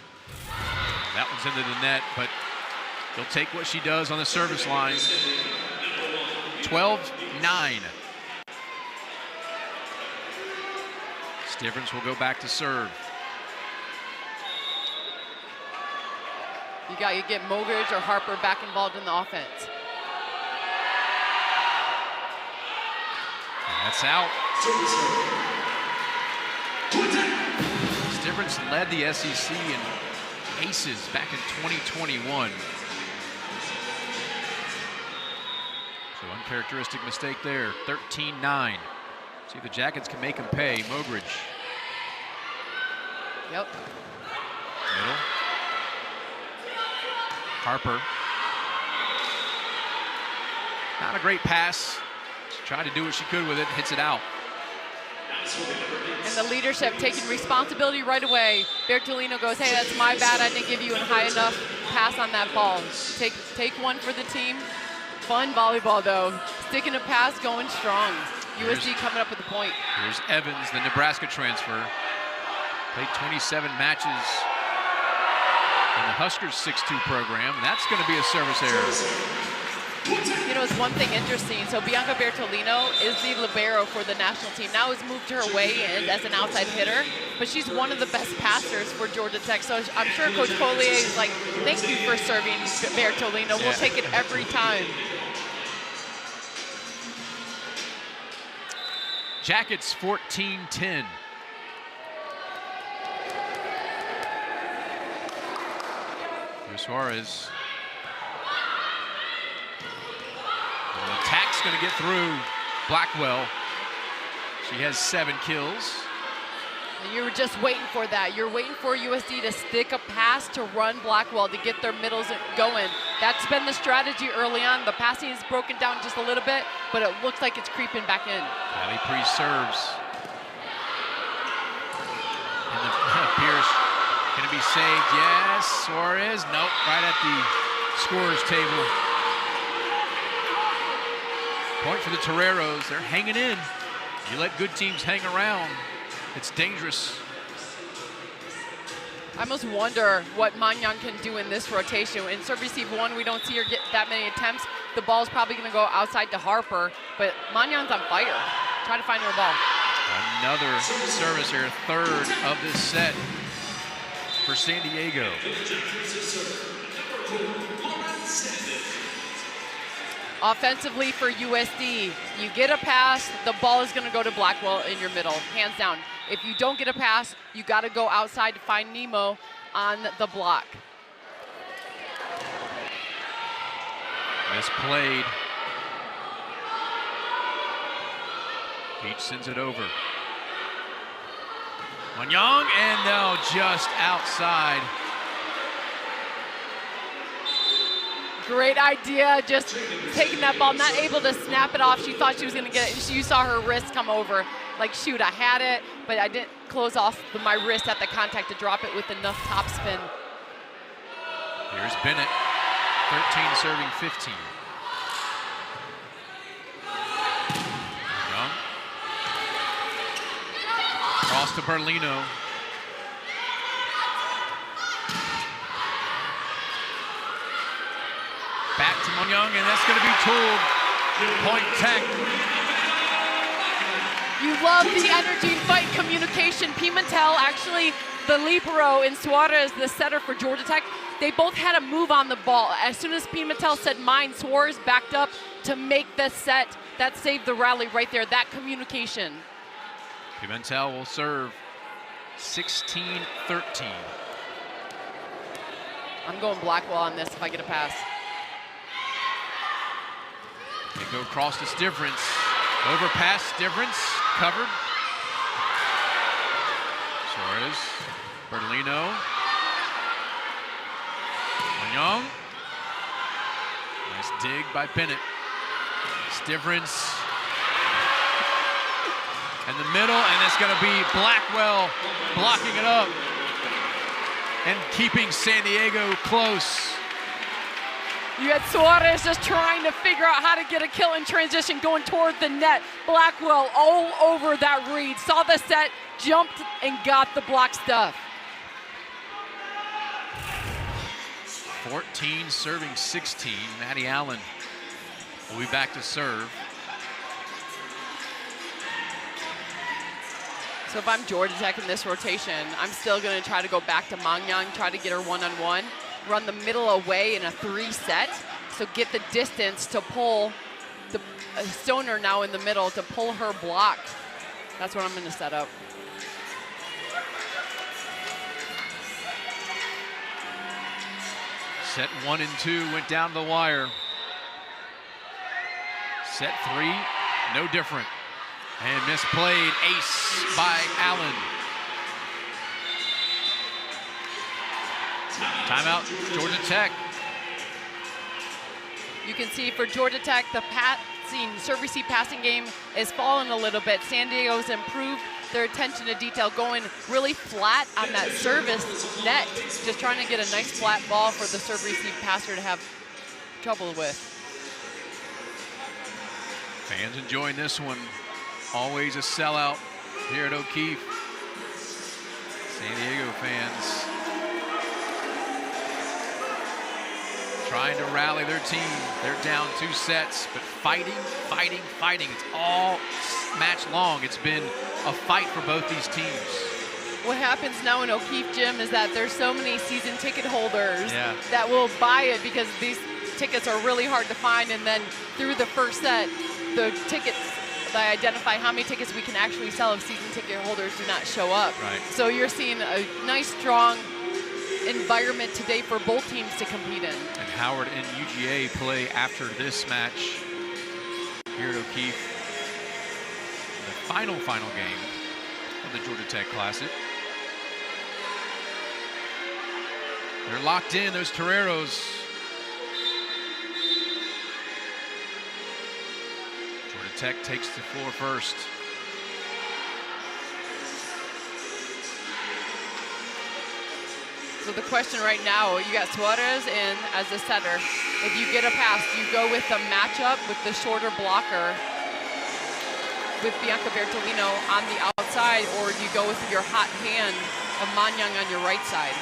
That one's into the net, but they'll take what she does on the service line. 12-9. Stivrins will go back to serve. You got to get Mogridge or Harper back involved in the offense. And that's out. Stivrins led the SEC in aces back in 2021. So uncharacteristic mistake there. 13-9. See if the Jackets can make them pay. Mogridge. Yep. Middle. Harper. Not a great pass. She tried to do what she could with it, hits it out. And the leadership taking responsibility right away. Bertolino goes, hey, that's my bad. I didn't give you a high enough pass on that ball. Take one for the team. Fun volleyball, though. Sticking a pass, going strong. USD coming up with the point. Here's Evans, the Nebraska transfer. Played 27 matches in the Huskers 6-2 program. That's going to be a service error. You know, it's one thing interesting. So Bianca Bertolino is the libero for the national team. Now has moved her way in as an outside hitter, but she's one of the best passers for Georgia Tech. So I'm sure Coach Collier is like, thank you for serving Bertolino. We'll take it every time. Jackets 14-10. Here's Suarez. The attack's going to get through Blackwell. She has 7 kills. You were just waiting for that. You're waiting for USD to stick a pass to run Blackwell to get their middles going. That's been the strategy early on. The passing is broken down just a little bit, but it looks like it's creeping back in. Callie Priest serves. And the Pierce going to be saved. Yes, Suarez. Nope, right at the scorer's table. Point for the Toreros. They're hanging in. You let good teams hang around, it's dangerous. I almost wonder what Manyan can do in this rotation. In serve receive 1, we don't see her get that many attempts. The ball's probably going to go outside to Harper, but Manyan's on fire. Try to find her ball. Another service here, 3rd of this set for San Diego. Offensively for USD, you get a pass, the ball is going to go to Blackwell in your middle, hands down. If you don't get a pass, you got to go outside to find Nemo on the block. Misplayed. Peach sends it over. Wanyang, and no, just outside. Great idea, just taking that ball, not able to snap it off. She thought she was gonna get it. You saw her wrist come over. Like, shoot, I had it, but I didn't close off my wrist at the contact to drop it with enough top spin. Here's Bennett, 13 serving 15. Young. Cross to Berlino. Back to Monyang, and that's going to be tooled. Point Tech. You love the energy, fight, communication. Pimentel, actually the libero, and Suarez, the setter for Georgia Tech, they both had a move on the ball. As soon as Pimentel said mine, Suarez backed up to make the set. That saved the rally right there, that communication. Pimentel will serve 16-13. I'm going Blackwell on this if I get a pass. They go across to Stivrins. Overpass, Stivrins, covered. Suarez, Bertolino. Wanyang. Nice dig by Bennett. Stivrins. In the middle, and it's going to be Blackwell blocking it up and keeping San Diego close. You had Suarez just trying to figure out how to get a kill in transition going toward the net. Blackwell all over that read. Saw the set, jumped, and got the block stuff. 14 serving 16. Maddie Allen will be back to serve. So if I'm Georgia Tech in this rotation, I'm still going to try to go back to Mangyang, try to get her one-on-one. Run the middle away in a 3 set, so get the distance to pull the Stoner now in the middle to pull her block. That's what I'm going to set up. Set 1 and 2 went down to the wire. Set 3, no different. And misplayed, ace by Allen. Timeout, Georgia Tech. You can see for Georgia Tech, the passing, serve receive passing game is falling a little bit. San Diego's improved their attention to detail, going really flat on that service net, just trying to get a nice flat ball for the serve receive passer to have trouble with. Fans enjoying this one. Always a sellout here at O'Keefe. San Diego fans trying to rally their team. They're down 2 sets, but fighting. It's all match long. It's been a fight for both these teams. What happens now in O'Keefe Gym is that there's so many season ticket holders that will buy it because these tickets are really hard to find, and then through the first set, the tickets, they identify how many tickets we can actually sell if season ticket holders do not show up. Right. So you're seeing a nice, strong environment today for both teams to compete in. And Howard and UGA play after this match here at O'Keefe. The final game of the Georgia Tech Classic. They're locked in, those Toreros. Georgia Tech takes the floor first. So the question right now, you got Suarez in as the setter. If you get a pass, do you go with the matchup with the shorter blocker with Bianca Bertolino on the outside, or do you go with your hot hand of Manyang on your right side?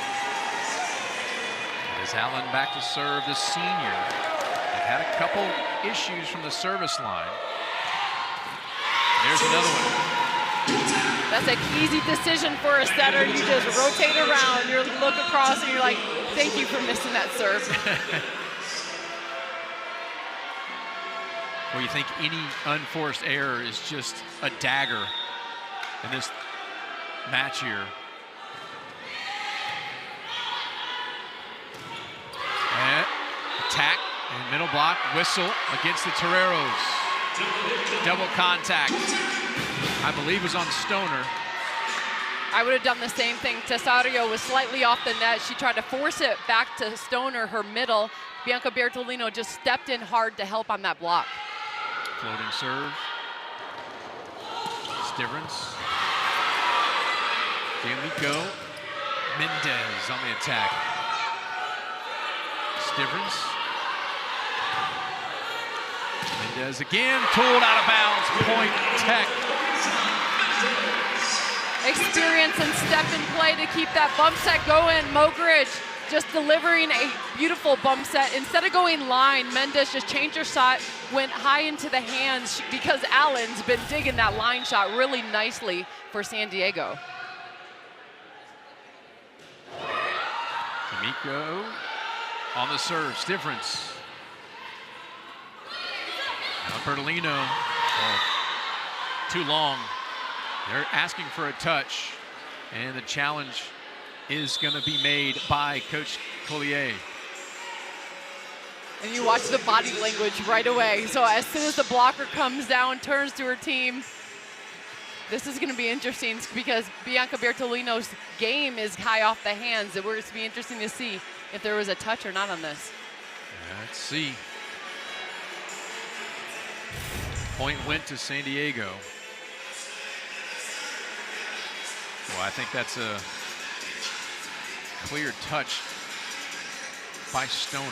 As Allen back to serve, the senior. They've had a couple issues from the service line. There's another one. That's an easy decision for a setter. You just rotate around, you look across, and you're like, thank you for missing that serve. Well, you think any unforced error is just a dagger in this match here. And attack and middle block, whistle against the Toreros. Double contact, I believe, was on Stoner. I would have done the same thing. Tesario was slightly off the net. She tried to force it back to Stoner, her middle. Bianca Bertolino just stepped in hard to help on that block. Floating serve. Stivrins. D'Amico. Mendez on the attack. Stivrins. Mendez again, pulled out of bounds. Point Tech. Experience and step in play to keep that bump set going. Mogridge just delivering a beautiful bump set. Instead of going line, Mendez just changed her shot, went high into the hands because Allen's been digging that line shot really nicely for San Diego. D'Amico on the serve, Stivrins. Now Bertolino, too long. They're asking for a touch, and the challenge is going to be made by Coach Collier. And you watch the body language right away. So as soon as the blocker comes down, turns to her team, this is going to be interesting because Bianca Bertolino's game is high off the hands. It will be interesting to see if there was a touch or not on this. Let's see. Point went to San Diego. Well, I think that's a clear touch by Stoner.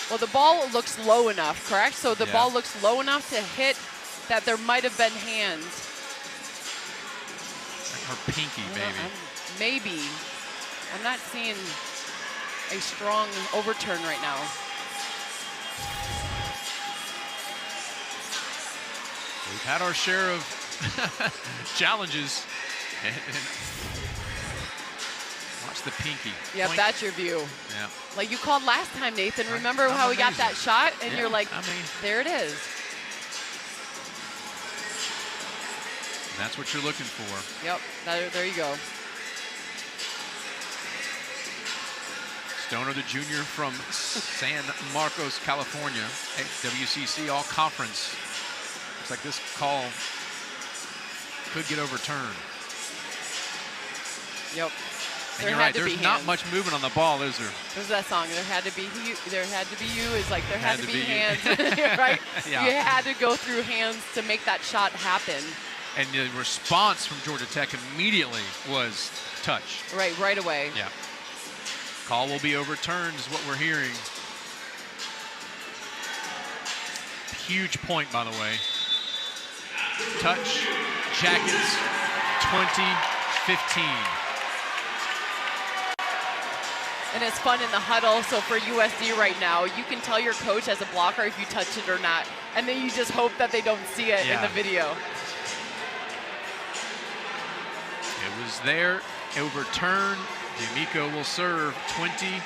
Well, the ball looks low enough, correct? So the ball looks low enough to hit that there might have been hands. Her pinky, maybe. Maybe. I'm not seeing a strong overturn right now. We've had our share of challenges. And watch the pinky. Yep, Point. that's your view. Yeah. Like you called last time, Nathan. Remember how we got that shot? And you're like, there it is. And that's what you're looking for. Yep, there you go. Stoner, the junior from San Marcos, California, at WCC All-Conference. Looks like this call could get overturned. Yep. And you're right, there's not much movement on the ball, is there? There's that song, there had to be you, is like there had to be hands, right? Yeah. You had to go through hands to make that shot happen. And the response from Georgia Tech immediately was touch. Right away. Yeah. Call will be overturned is what we're hearing. huge point, by the way. Touch, Jackets, 20-15. And it's fun in the huddle. So for USD right now, you can tell your coach as a blocker if you touch it or not. And then you just hope that they don't see it in the video. It was there, overturned. D'Amico will serve 20-15.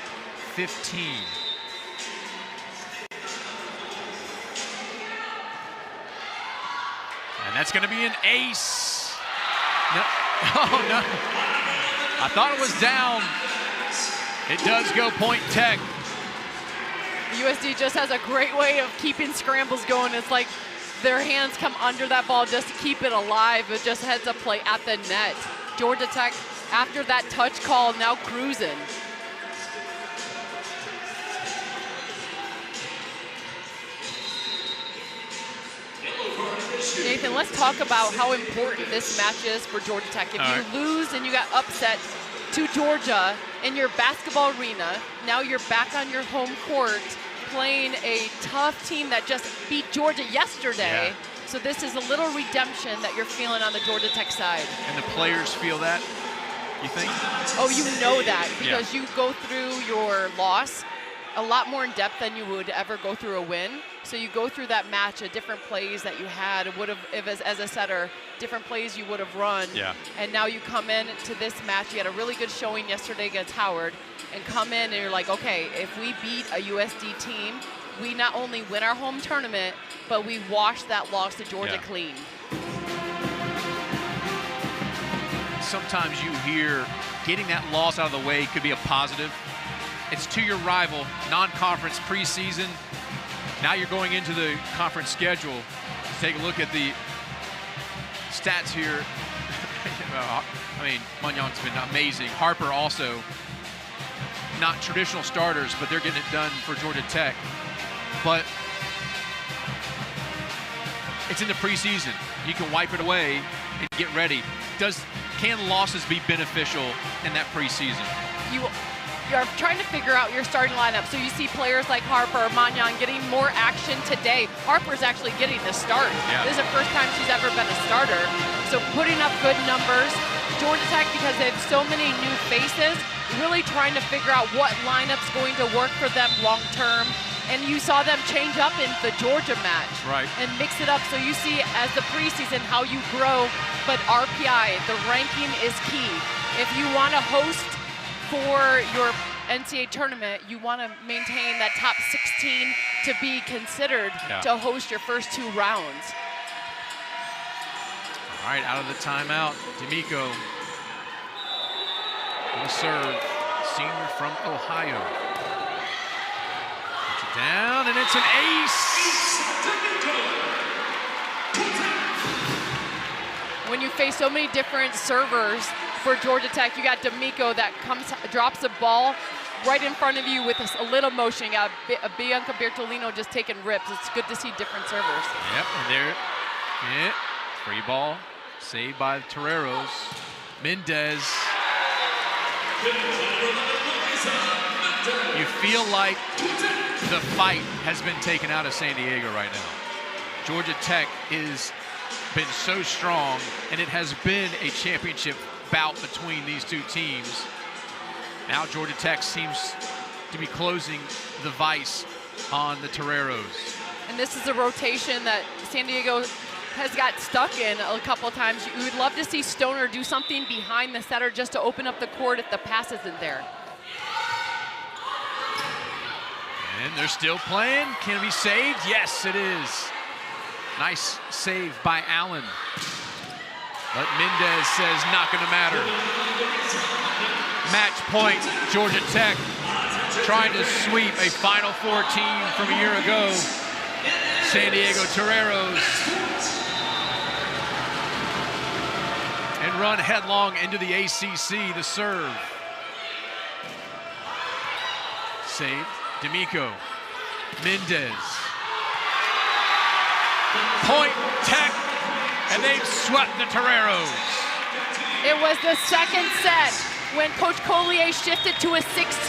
And that's going to be an ace. No. Oh, no. I thought it was down. It does go point Tech. USD just has a great way of keeping scrambles going. It's like their hands come under that ball just to keep it alive. It just heads up play at the net. Georgia Tech, after that touch call, now cruising. Nathan, let's talk about how important this match is for Georgia Tech. If you lose and you got upset to Georgia in your basketball arena, now you're back on your home court playing a tough team that just beat Georgia yesterday. So this is a little redemption that you're feeling on the Georgia Tech side. And the players feel that, you think? Oh, you know that because you go through your loss a lot more in depth than you would ever go through a win. So you go through that match of different plays that you had, would have, if as a setter, different plays you would have run. And now you come in to this match, you had a really good showing yesterday against Howard, and come in and you're like, okay, if we beat a USD team, we not only win our home tournament, but we wash that loss to Georgia clean. Sometimes you hear getting that loss out of the way could be a positive. It's to your rival, non-conference preseason. Now you're going into the conference schedule. Take a look at the stats here. I mean, Munyang's been amazing. Harper also, not traditional starters, but they're getting it done for Georgia Tech. But it's in the preseason. You can wipe it away and get ready. Can losses be beneficial in that preseason? You're trying to figure out your starting lineup. So you see players like Harper or Manyang getting more action today. Harper's actually getting the start. This is the first time she's ever been a starter. So putting up good numbers. Georgia Tech, because they have so many new faces, really trying to figure out what lineup's going to work for them long term. And you saw them change up in the Georgia match and mix it up. So you see as the preseason how you grow, but RPI, the ranking is key. If you want to host for your NCAA tournament, you want to maintain that top 16 to be considered to host your first 2 rounds. All right, out of the timeout, D'Amico will serve, senior from Ohio. Puts it down, and it's an ace. When you face so many different servers for Georgia Tech, you got D'Amico that drops a ball right in front of you with a little motion. You got Bianca Bertolino just taking rips. It's good to see different servers. Yep, and there, free ball, saved by the Toreros. Mendez. You feel like the fight has been taken out of San Diego right now. Georgia Tech has been so strong, and it has been a championship bout between these two teams. Now Georgia Tech seems to be closing the vice on the Toreros. And this is a rotation that San Diego has got stuck in a couple of times. You would love to see Stoner do something behind the setter just to open up the court if the pass isn't there. And they're still playing. Can it be saved? Yes, it is. Nice save by Allen. But Mendez says not going to matter. Match point, Georgia Tech trying to sweep a Final Four team from a year ago. San Diego Toreros. And run headlong into the ACC, the serve. Save, D'Amico, Mendez. Point Tech, and they've swept the Toreros. It was the second set when Coach Collier shifted to a 16.